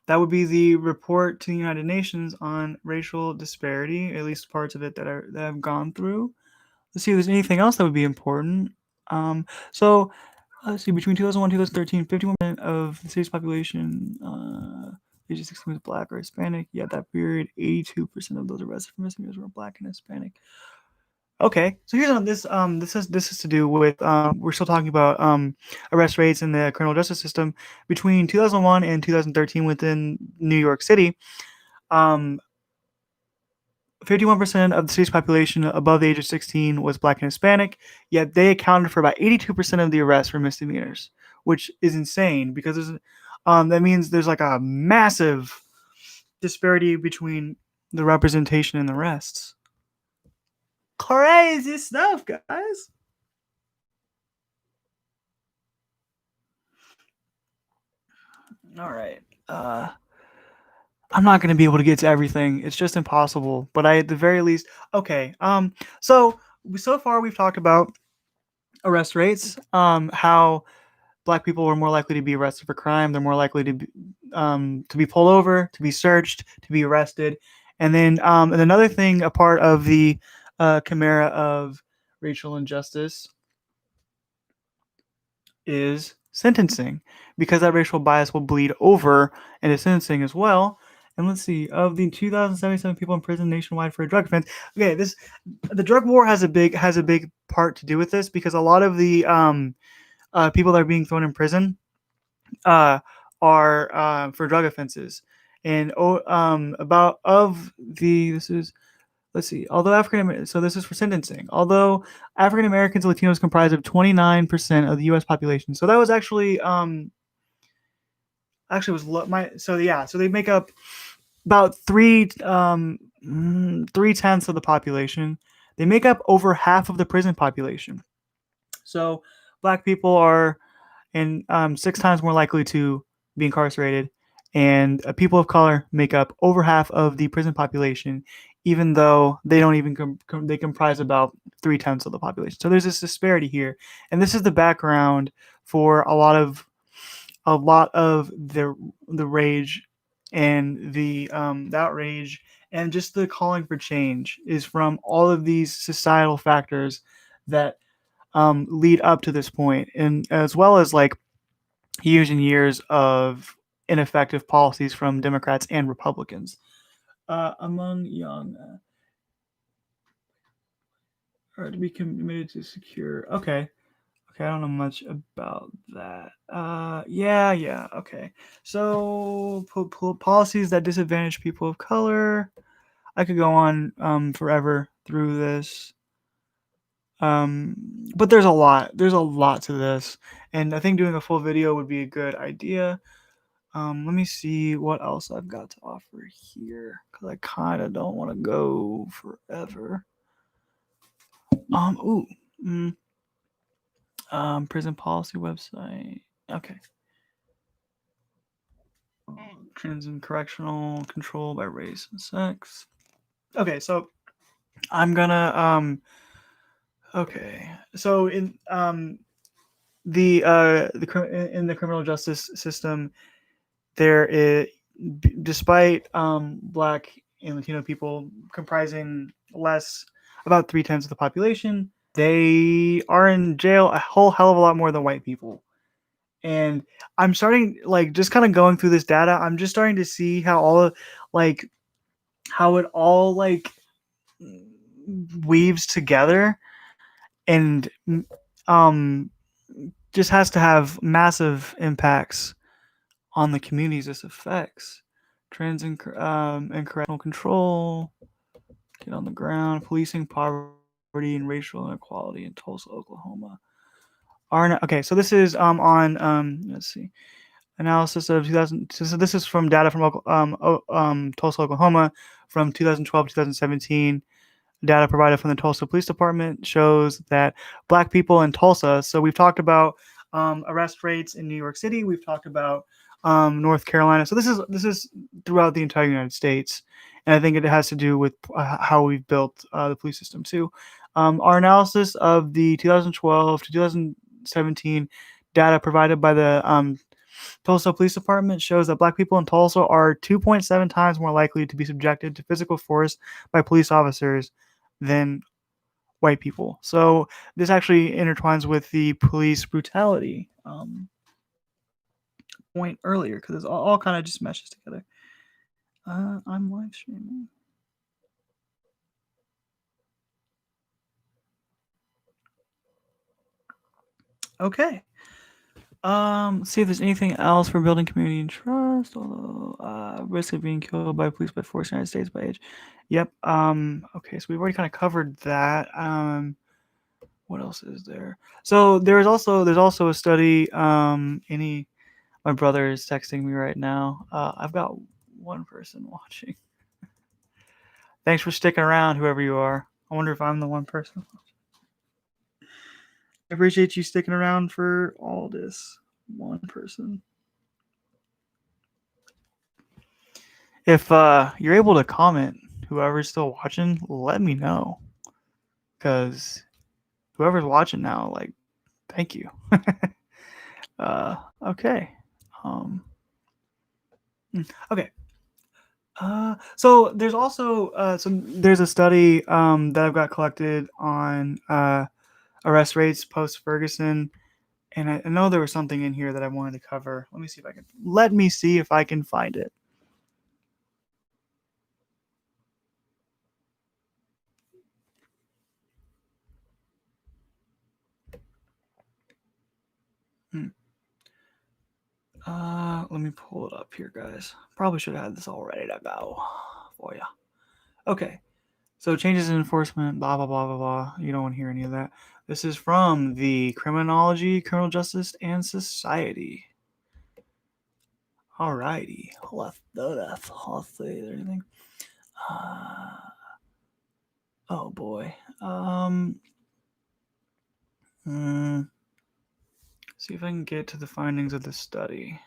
that would be the report to the United Nations on racial disparity, at least parts of it that I've gone through. Let's see if there's anything else that would be important. So let's see, between 2001 and 2013, 51% of the city's population, age 16, was Black or Hispanic. Yeah, that period, 82% of those arrested for misdemeanors were Black and Hispanic. Okay, so here's on this. This is to do with. We're still talking about arrest rates in the criminal justice system between 2001 and 2013 within New York City. 51% of the city's population above the age of 16 was Black and Hispanic. Yet they accounted for about 82% of the arrests for misdemeanors, which is insane because that means there's like a massive disparity between the representation and the arrests. Crazy stuff, guys. All right. I'm not going to be able to get to everything. It's just impossible. But I, at the very least, okay. So far we've talked about arrest rates. How Black people are more likely to be arrested for crime. They're more likely to be pulled over, to be searched, to be arrested. And another thing, a part of the chimera of racial injustice, is sentencing, because that racial bias will bleed over into sentencing as well. And let's see, of the 2,077 people in prison nationwide for a drug offense, okay, the drug war has a big part to do with this, because a lot of the people that are being thrown in prison uh, are for drug offenses, And about of the this is let's see. Although African so this is for sentencing. Although African Americans and Latinos comprise of 29% of the U.S. population, so that was actually was my so yeah. So they make up about 3/10 of the population. They make up over half of the prison population. So black people are and 6 times more likely to be incarcerated, and people of color make up over half of the prison population, even though they don't even they comprise about 3/10 of the population. So there's this disparity here, and this is the background for a lot of the rage and the outrage and just the calling for change is from all of these societal factors that lead up to this point, and as well as like years and years of ineffective policies from Democrats and Republicans. Among young, or to be committed to secure. Okay. Okay, I don't know much about that. Yeah. Okay. So, policies that disadvantage people of color. I could go on forever through this. Um, but there's a lot. There's a lot to this, and I think doing a full video would be a good idea. Let me see what else I've got to offer here because I kind of don't want to go forever. Ooh, mm, prison policy website. Okay, trans and correctional control by race and sex. Okay, so I'm gonna Okay, so in the criminal justice system, there is, despite black and Latino people comprising less, about 3/10 of the population, they are in jail a whole hell of a lot more than white people. And I'm starting, like, just kind of going through this data. I'm just starting to see like how it all like weaves together, and um just has to have massive impacts on the communities this affects. Trends and correctional control, get on the ground, policing poverty and racial inequality in Tulsa, Oklahoma. Okay, so this is on let's see, analysis of 2000. So this is from data from Tulsa, Oklahoma, from 2012 2017. Data provided from the Tulsa Police Department shows that black people in Tulsa. So we've talked about arrest rates in New York City. We've talked about North Carolina. So this is throughout the entire United States, and I think it has to do with how we've built the police system too. Our analysis of the 2012 to 2017 data provided by the Tulsa Police Department shows that black people in Tulsa are 2.7 times more likely to be subjected to physical force by police officers than white people. So this actually intertwines with the police brutality point earlier because it's all kind of just meshes together. I'm live streaming. Okay. See if there's anything else for building community and trust. Although risk of being killed by police by force in the United States by age. Yep. Okay, so we've already kind of covered that. What else is there? So there's also a study. Any My brother is texting me right now. I've got one person watching. Thanks for sticking around, whoever you are. I wonder if I'm the one person. I appreciate you sticking around for all this. One person. If you're able to comment, whoever's still watching, let me know. Because whoever's watching now, like, thank you. Okay. Um, okay. So there's also there's a study that I've got collected on arrest rates post Ferguson, and I know there was something in here that I wanted to cover. Let me see if I can find it. Hmm. Let me pull it up here, guys. Probably should have had this all ready to go for you. Okay. So changes in enforcement, blah blah blah blah blah. You don't want to hear any of that. This is from the Criminology, Criminal Justice, and Society. Alrighty, let's see. Anything? Uh, oh boy. Hmm. See if I can get to the findings of the study.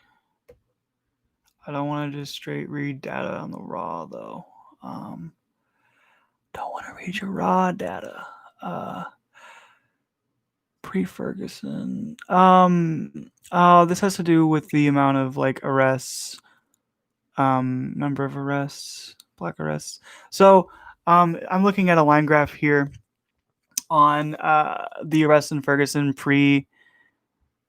I don't want to just straight read data on the raw though. Don't want to read your raw data. Pre-Ferguson. This has to do with the amount of like arrests, number of arrests, black arrests. So, I'm looking at a line graph here on the arrests in Ferguson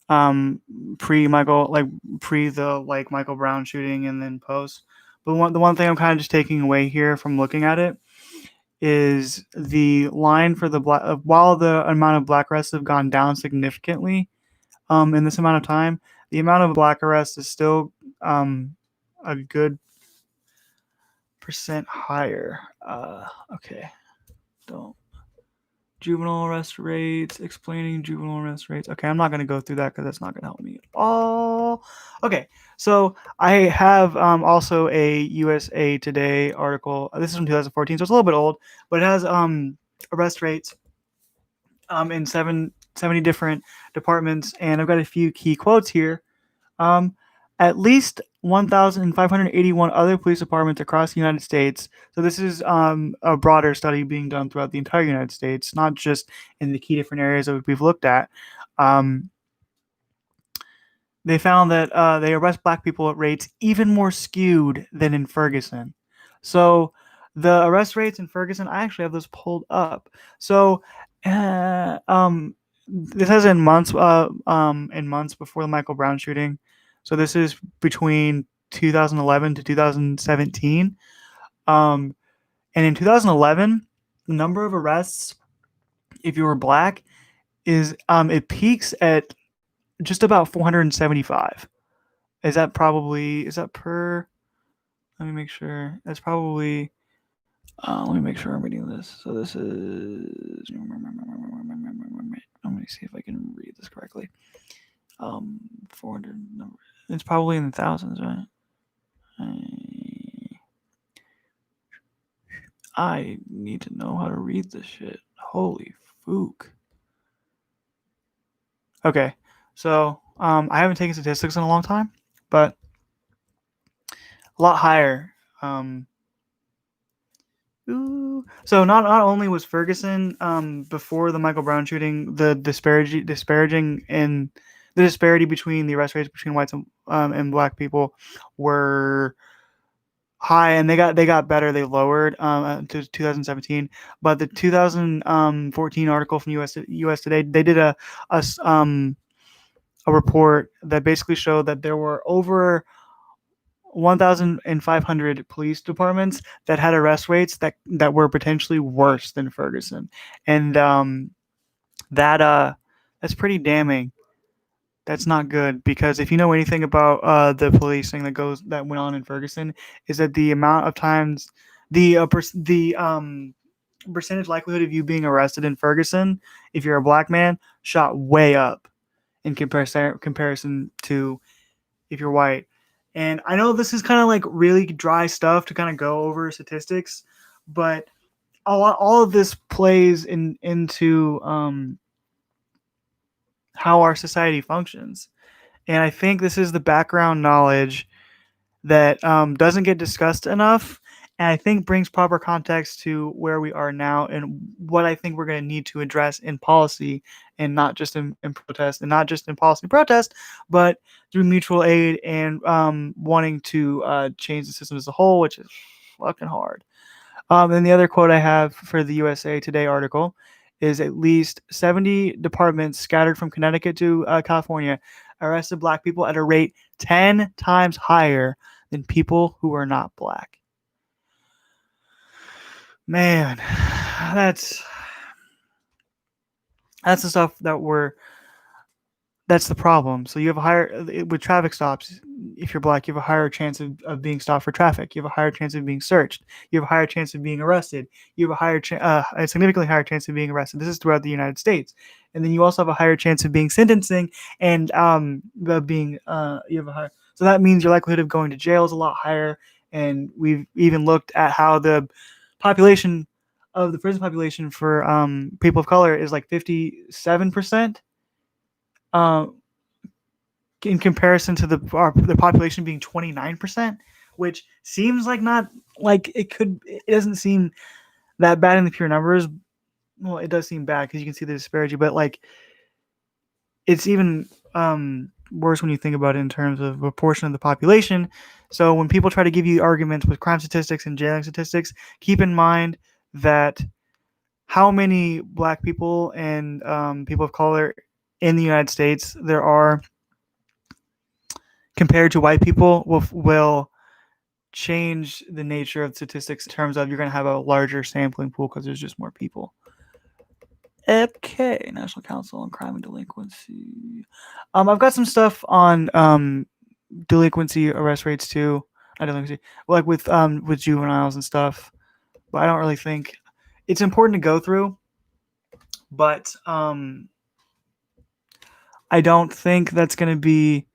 um, pre Michael, like pre the like Michael Brown shooting and then post. But the one thing I'm kind of just taking away here from looking at it is the line for the black. While the amount of black arrests have gone down significantly, in this amount of time, the amount of black arrests is still a good percent higher. Okay, don't juvenile arrest rates, explaining juvenile arrest rates. Okay, I'm not going to go through that because that's not going to help me at all. Okay, so I have also a USA Today article. This is from 2014, so it's a little bit old, but it has arrest rates in 70 different departments, and I've got a few key quotes here. Um, at least 1,581 other police departments across the United States. So this is a broader study being done throughout the entire United States, not just in the key different areas that we've looked at. Um, they found that they arrest black people at rates even more skewed than in Ferguson. So the arrest rates in Ferguson, I actually have those pulled up. So this has in months before the Michael Brown shooting. So this is between 2011 to 2017. And in 2011, the number of arrests, if you were black, is it peaks at just about 475. Is that per? Let me make sure. That's probably. Let me make sure I'm reading this. So this is. Let me see if I can read this correctly. 400 number. It's probably in the thousands, right? I need to know how to read this shit. Holy fook. Okay, so I haven't taken statistics in a long time, but a lot higher. So not only was Ferguson before the Michael Brown shooting, the disparaging in the disparity between the arrest rates between whites and black people were high, and they got better. They lowered to 2017, but the 2014 article from US Today, they did a report that basically showed that there were over 1,500 police departments that had arrest rates that were potentially worse than Ferguson, and that's pretty damning. That's not good, because if you know anything about the policing that went on in Ferguson, is that the amount of times the percentage likelihood of you being arrested in Ferguson if you're a black man shot way up in comparison to if you're white. And I know this is kind of like really dry stuff to kind of go over statistics, but all of this plays into how our society functions. And I think this is the background knowledge that doesn't get discussed enough, and I think brings proper context to where we are now and what I think we're going to need to address in policy, and not just in protest, and not just in policy and protest, but through mutual aid and wanting to change the system as a whole, which is fucking hard. And the other quote I have for the USA Today article is at least 70 departments scattered from Connecticut to California arrested black people at a rate 10 times higher than people who are not black. Man, that's the stuff that That's the problem. So you have a higher with traffic stops. If you're black, you have a higher chance of being stopped for traffic. You have a higher chance of being searched. You have a higher chance of being arrested. You have a significantly higher chance of being arrested. This is throughout the United States, and then you also have a higher chance of being sentencing and being you have a higher. So that means your likelihood of going to jail is a lot higher. And we've even looked at how the population of the prison population for people of color is like 57%. Um, in comparison to the population being 29%, which seems like not like it could. It doesn't seem that bad in the pure numbers. Well, it does seem bad because you can see the disparity, but like it's even worse when you think about it in terms of a portion of the population. So when people try to give you arguments with crime statistics and jailing statistics, keep in mind that how many black people and people of color in the United States there are compared to white people will change the nature of statistics in terms of you're going to have a larger sampling pool because there's just more people. Okay, National Council on Crime and Delinquency. I've got some stuff on delinquency arrest rates too. Not delinquency, like with juveniles and stuff. But I don't really think it's important to go through. But I don't think that's going to be.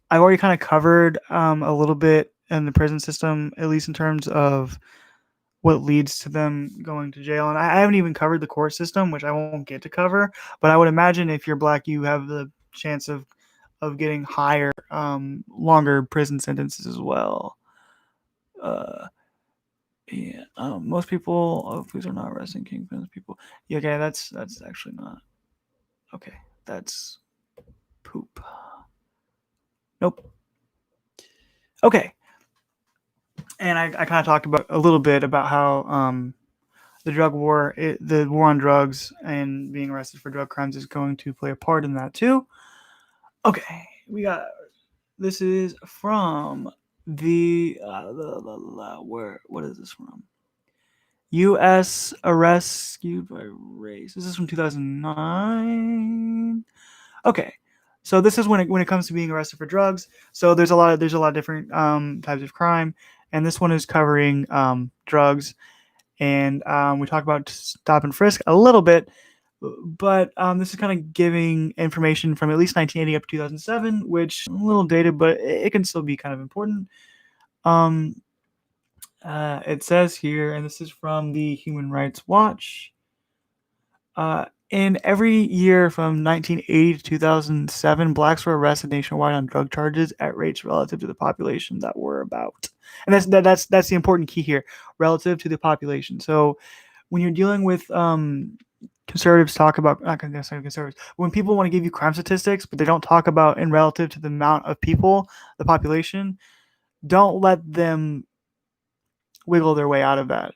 I've already kind of covered a little bit in the prison system, at least in terms of what leads to them going to jail. And I haven't even covered the court system, which I won't get to cover. But I would imagine if you're black, you have the chance of getting higher, longer prison sentences as well. Yeah, most people, police are not arresting kingpins. People, yeah, okay, that's actually not okay. That's poop. Nope. Okay. And I kind of talked about a little bit about how the drug war, the war on drugs and being arrested for drug crimes is going to play a part in that too. Okay, we got this is from the where what is this from? U.S. Rescued by Race. This is from 2009. Okay, so this is when it comes to being arrested for drugs. So there's a lot of different types of crime, and this one is covering drugs. And we talk about stop and frisk a little bit, but this is kind of giving information from at least 1980 up to 2007, which is a little dated, but it can still be kind of important. It says here, and this is from the Human Rights Watch. In every year from 1980 to 2007, blacks were arrested nationwide on drug charges at rates relative to the population that were about. And that's the important key here, relative to the population. So when you're dealing with conservatives talk about not necessarily conservatives, when people want to give you crime statistics, but they don't talk about in relative to the amount of people, the population, don't let them wiggle their way out of that.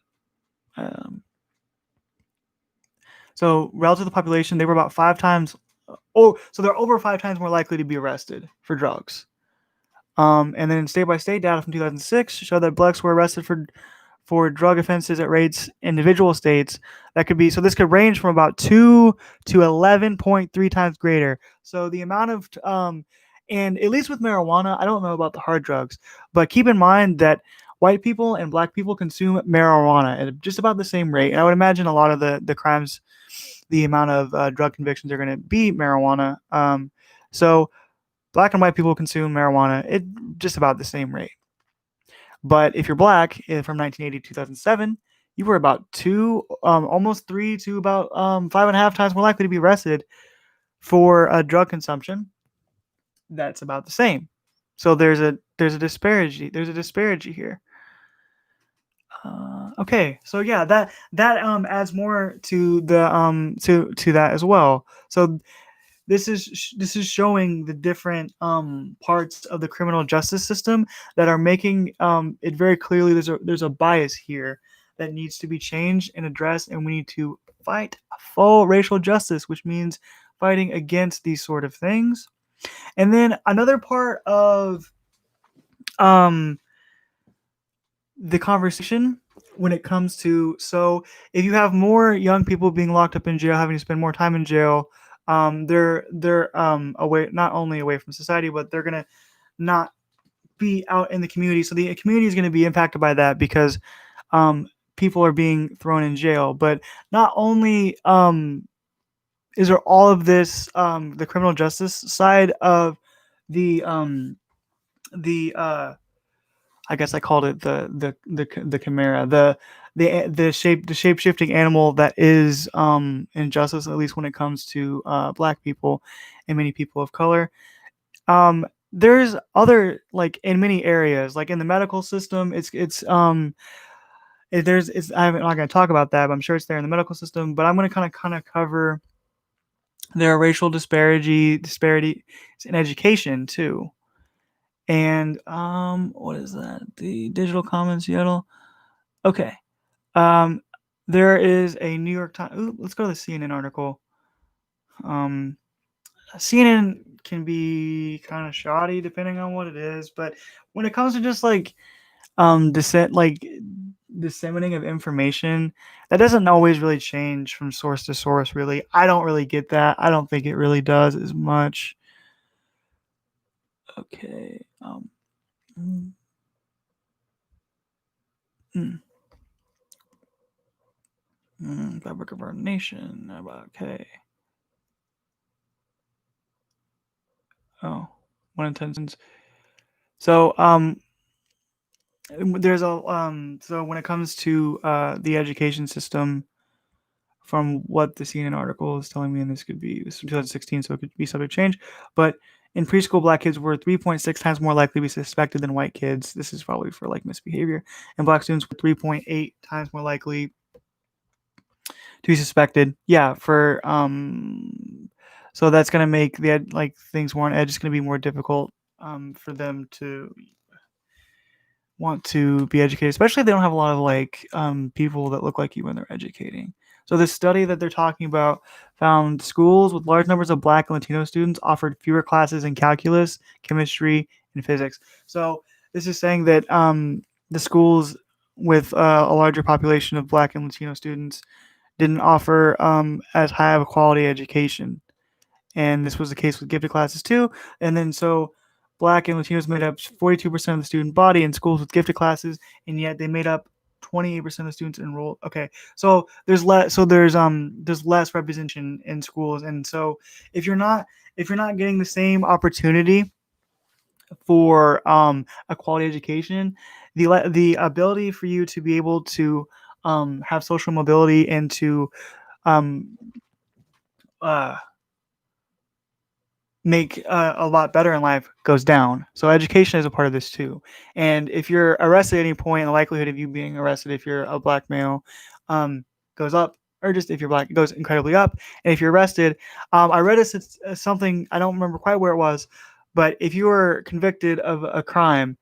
So relative to the population, they were about 5 times. Oh, so they're over 5 times more likely to be arrested for drugs. And then state by state data from 2006 showed that blacks were arrested for drug offenses at rates individual states that could be. So this could range from about 2 to 11.3 times greater. So the amount of and at least with marijuana, I don't know about the hard drugs, but keep in mind that white people and black people consume marijuana at just about the same rate. And I would imagine a lot of the crimes, the amount of drug convictions are going to be marijuana. So black and white people consume marijuana at just about the same rate. But if you're black from 1980 to 2007, you were about almost 3 to about 5.5 times more likely to be arrested for drug consumption. That's about the same. So there's a disparity. There's a disparity here. Okay, so yeah, that adds more to the to that as well. So this is showing the different parts of the criminal justice system that are making it very clearly there's a bias here that needs to be changed and addressed, and we need to fight full racial justice, which means fighting against these sort of things. And then another part of the conversation when it comes to, so if you have more young people being locked up in jail, having to spend more time in jail, they're away, not only away from society, but they're gonna not be out in the community. So the community is going to be impacted by that because um, people are being thrown in jail. But not only is there all of this, the criminal justice side of the the I guess I called it the chimera, the shape shifting animal that is injustice, at least when it comes to black people and many people of color. There's other, like, in many areas, like in the medical system, there's it's I'm not going to talk about that, but I'm sure it's there in the medical system. But I'm going to kind of cover there are racial disparity in education too. And what is that? The Digital Commons Seattle. Okay. Um, there is a New York Times. Ooh, let's go to the CNN article. Um, CNN can be kind of shoddy depending on what it is, but when it comes to just like disseminating of information, that doesn't always really change from source to source. Really, I don't really get that. I don't think it really does as much. Okay. Mm, mm, Fabric of our nation. Okay. Oh, 1 in 10. So there's a so when it comes to the education system, from what the CNN article is telling me, and this is from 2016, so it could be subject to change. But in preschool, black kids were 3.6 times more likely to be suspected than white kids. This is probably for like misbehavior. And black students were 3.8 times more likely to be suspected. Yeah, for so that's gonna make like things more on edge. It's gonna be more difficult for them to want to be educated, especially if they don't have a lot of like people that look like you when they're educating. So this study that they're talking about found schools with large numbers of Black and Latino students offered fewer classes in calculus, chemistry, and physics. So this is saying that the schools with a larger population of Black and Latino students didn't offer as high of a quality education, and this was the case with gifted classes too. And then so Black and Latinos made up 42% of the student body in schools with gifted classes, and yet they made up 28% of the students enrolled. Okay, so there's less representation in schools, and so if you're not if you're not getting the same opportunity for a quality education, the ability for you to be able to have social mobility and to um, uh, make a lot better in life goes down. So education is a part of this too. And if you're arrested at any point, the likelihood of you being arrested if you're a black male goes up, or just if you're black, it goes incredibly up. And if you're arrested, I read something, I don't remember quite where it was, but if you were convicted of a crime,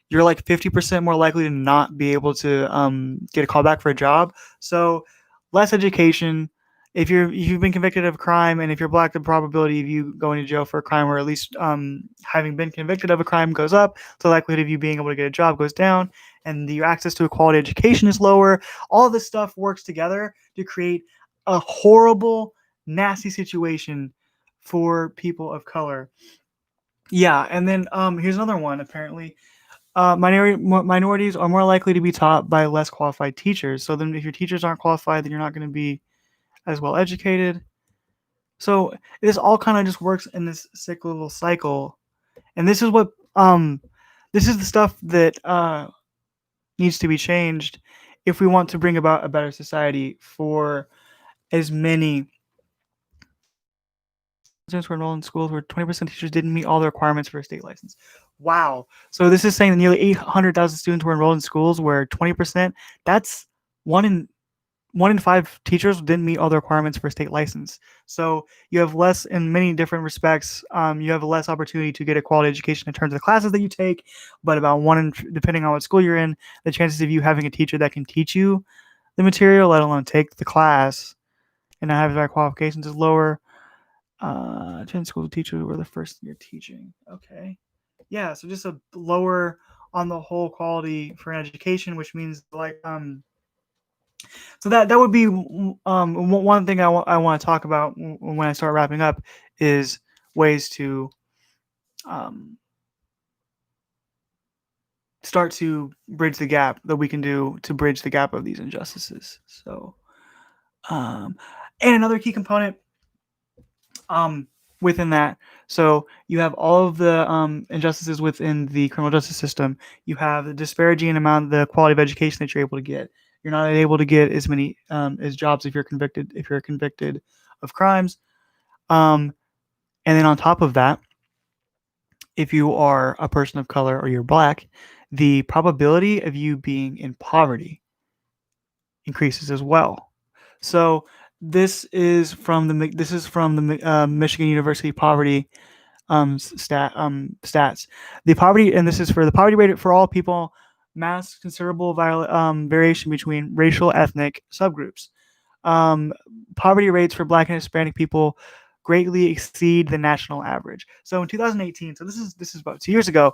you're like 50% more likely to not be able to get a call back for a job. So less education. If you've been convicted of a crime, and if you're black, the probability of you going to jail for a crime, or at least having been convicted of a crime, goes up. So the likelihood of you being able to get a job goes down, and your access to a quality education is lower. All of this stuff works together to create a horrible, nasty situation for people of color. Yeah, and then here's another one. Apparently, minorities are more likely to be taught by less qualified teachers. So then, if your teachers aren't qualified, then you're not going to be as well educated. So this all kind of just works in this cyclical cycle, and this is the stuff that needs to be changed if we want to bring about a better society for as many students were enrolled in schools where 20% of teachers didn't meet all the requirements for a state license. Wow. So this is saying that nearly 800,000 students were enrolled in schools where 20%, that's one in 1 in 5 teachers didn't meet all the requirements for a state license. So you have less, in many different respects. You have less opportunity to get a quality education in terms of the classes that you take. But about depending on what school you're in, the chances of you having a teacher that can teach you the material, let alone take the class, and not have the right qualifications, is lower. 10 school teachers were the first year teaching. Okay. Yeah, so just a lower on the whole quality for an education, which means like So that would be one thing I want to talk about when I start wrapping up is ways to um, start to bridge the gap that we can do to bridge the gap of these injustices. So, um, and another key component um, within that. So you have all of the injustices within the criminal justice system. You have the disparity in amount, the quality of education that you're able to get. You're not able to get as many as jobs if you're convicted of crimes. Um, and then on top of that, if you are a person of color or you're black, the probability of you being in poverty increases as well. So this is from the Michigan University Poverty stats. The poverty, and this is for the poverty rate for all people, masks considerable variation between racial ethnic subgroups. Um, Poverty rates for Black and Hispanic people greatly exceed the national average. So in 2018, so this is about 2 years ago,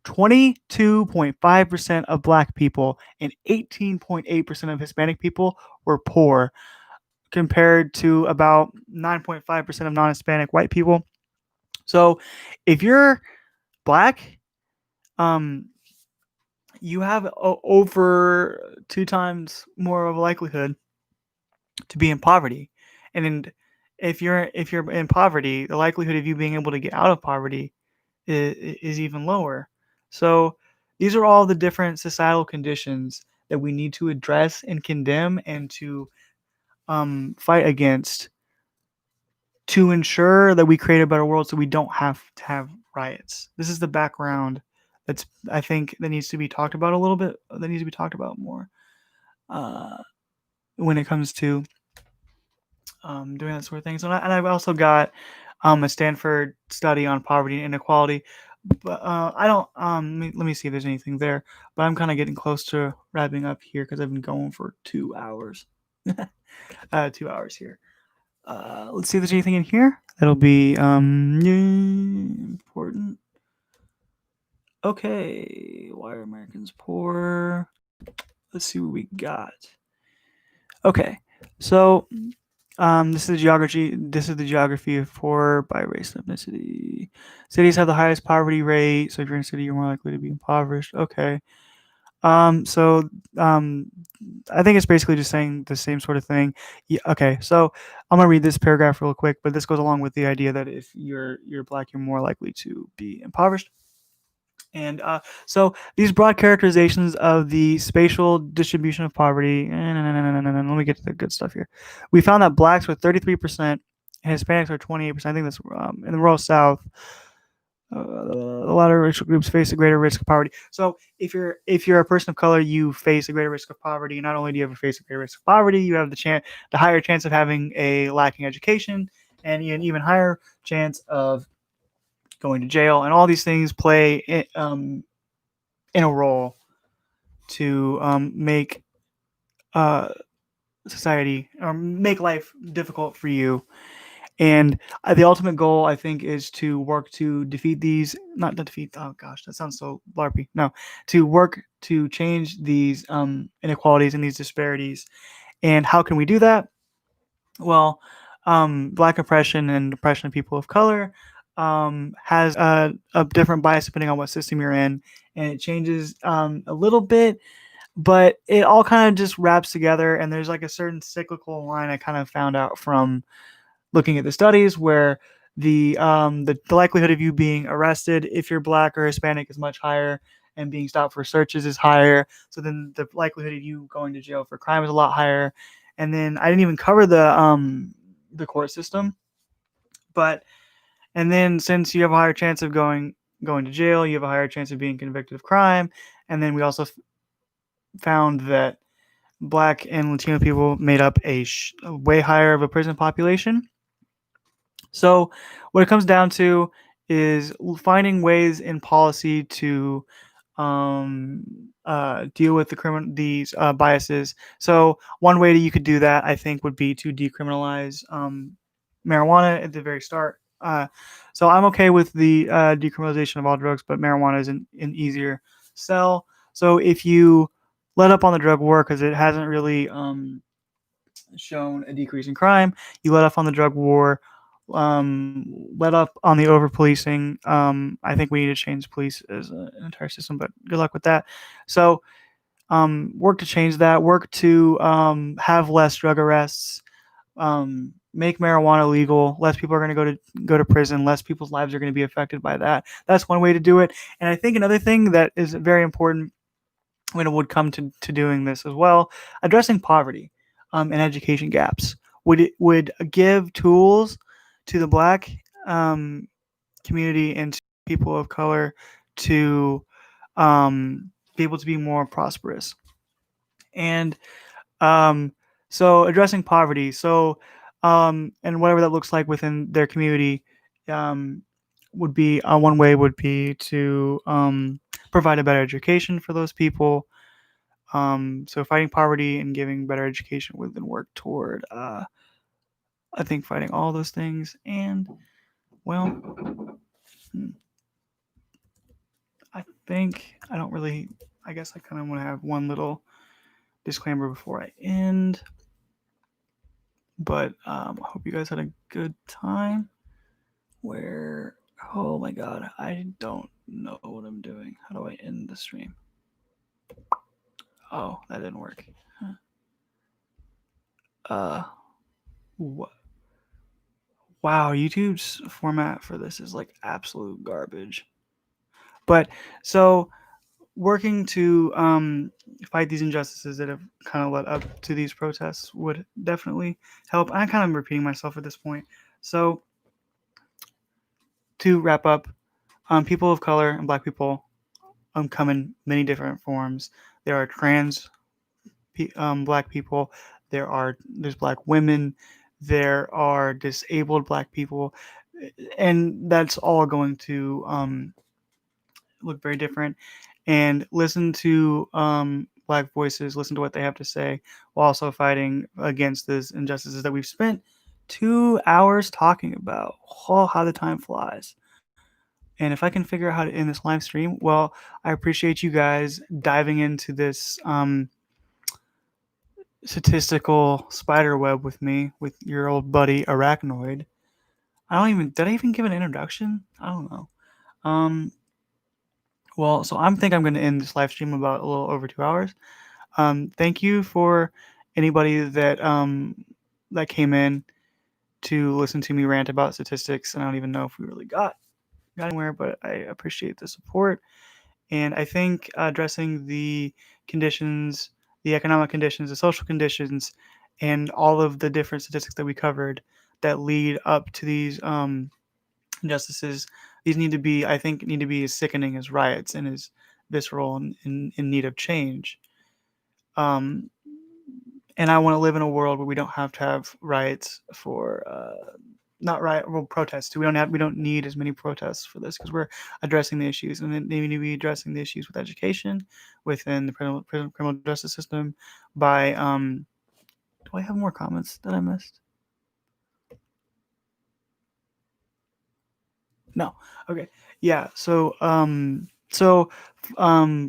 22.5% of Black people and 18.8% of Hispanic people were poor, compared to about 9.5% of non-Hispanic white people. So if you're Black, um, you have over 2 times more of a likelihood to be in poverty. And if you're in poverty, the likelihood of you being able to get out of poverty is even lower. So these are all the different societal conditions that we need to address and condemn and to fight against to ensure that we create a better world so we don't have to have riots. This is the background that's I think that needs to be talked about a little bit. That needs to be talked about more uh, when it comes to doing that sort of thing. So and I've also got a Stanford study on poverty and inequality. But I don't. Let me see if there's anything there. But I'm kind of getting close to wrapping up here because I've been going for 2 hours. 2 hours here. Let's see if there's anything in here that'll be important. Okay, why are Americans poor? Let's see what we got. Okay, so this is the geography. This is the geography of poor by race and ethnicity. Cities have the highest poverty rate, so if you're in a city, you're more likely to be impoverished. Okay. So I think it's basically just saying the same sort of thing. Yeah, okay, so I'm gonna read this paragraph real quick, but this goes along with the idea that if you're black, you're more likely to be impoverished. And so these broad characterizations of the spatial distribution of poverty. Let me get to the good stuff here. We found that blacks were 33% and Hispanics are 28%. I think that's in the rural South. A lot of racial groups face a greater risk of poverty. So if you're a person of color, you face a greater risk of poverty. Not only do you face a greater risk of poverty, you have the higher chance of having a lacking education, and an even higher chance of going to jail. And all these things play in a role to make uh, society or make life difficult for you. And the ultimate goal, I think, is to work to defeat these, not to defeat, oh gosh, that sounds so LARPy. No, to work to change these inequalities and these disparities. And how can we do that? Well, Black oppression and oppression of people of color has a different bias depending on what system you're in. And it changes a little bit, but it all kind of just wraps together. And there's like a certain cyclical line I kind of found out from looking at the studies where the likelihood of you being arrested if you're black or Hispanic is much higher, and being stopped for searches is higher. So then the likelihood of you going to jail for crime is a lot higher. And then I didn't even cover the court system, but and then since you have a higher chance of going to jail, you have a higher chance of being convicted of crime. And then we also found that black and Latino people made up a way higher of a prison population. So, what it comes down to is finding ways in policy to deal with these biases. So, one way that you could do that, I think, would be to decriminalize marijuana at the very start. So, I'm okay with the decriminalization of all drugs, but marijuana is an easier sell. So, if you let up on the drug war because it hasn't really shown a decrease in crime. You let off on the drug war, let up on the over policing. I think we need to change police as an entire system, but good luck with that. So, work to change that. Work to have less drug arrests. Make marijuana legal. Less people are going to go to prison. Less people's lives are going to be affected by that. That's one way to do it. And I think another thing that is very important when it would come to doing this as well, addressing poverty and education gaps would give tools to the Black um, community and to people of color to be able to be more prosperous. And um, so addressing poverty, and whatever that looks like within their community, um, would be one way would be to provide a better education for those people. So fighting poverty and giving better education would then work toward, I think, fighting all those things. And well, hmm, I think I don't really. I guess I kind of want to have one little disclaimer before I end. But I hope you guys had a good time. Where, oh my god, I don't know what I'm doing. How do I end the stream? Oh, that didn't work. Huh. What? Wow, YouTube's format for this is like absolute garbage. But so working to fight these injustices that have kind of led up to these protests would definitely help. I kind of am repeating myself at this point. So to wrap up, people of color and Black people come in many different forms. There are trans Black people. There's Black women. There are disabled Black people, and that's all going to look very different. And listen to Black voices. Listen to what they have to say, while also fighting against these injustices that we've spent 2 hours talking about. Oh, how the time flies. And if I can figure out how to end this live stream, well, I appreciate you guys diving into this statistical spider web with me, with your old buddy Arachnoid. Did I even give an introduction? I don't know. Um, well, so think I'm going to end this live stream about a little over 2 hours. Thank you for anybody that came in to listen to me rant about statistics. And I don't even know if we really got anywhere, but I appreciate the support. And I think addressing the conditions, the economic conditions, the social conditions, and all of the different statistics that we covered that lead up to these injustices, these need to be as sickening as riots and as visceral and in need of change. Um, and I want to live in a world where we don't have to have riots for not riot well protests. We don't need as many protests for this because we're addressing the issues, and then they need to be addressing the issues with education within the criminal justice system by do I have more comments that I missed? No. Okay. Yeah.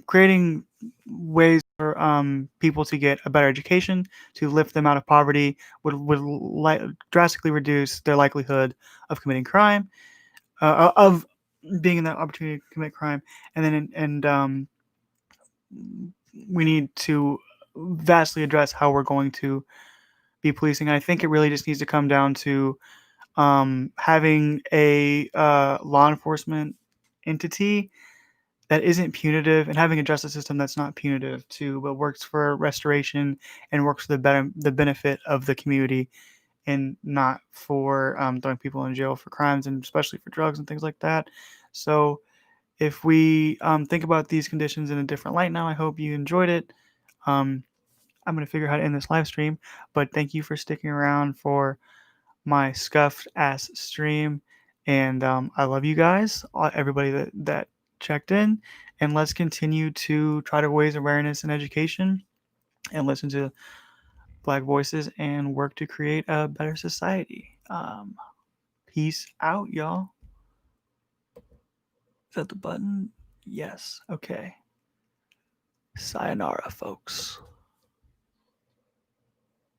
Creating ways for people to get a better education to lift them out of poverty would drastically reduce their likelihood of committing crime, of being in that opportunity to commit crime, and then we need to vastly address how we're going to be policing. I think it really just needs to come down to having a law enforcement entity that isn't punitive and having a justice system that's not punitive too, but works for restoration and works for the benefit of the community and not for throwing people in jail for crimes and especially for drugs and things like that. So if we think about these conditions in a different light now, I hope you enjoyed it. Um, I'm going to figure out how to end this live stream, but thank you for sticking around for my scuffed ass stream. And I love you guys, everybody that checked in. And let's continue to try to raise awareness and education and listen to Black voices and work to create a better society. Peace out, y'all. Is that the button? Yes. Okay. Sayonara, folks.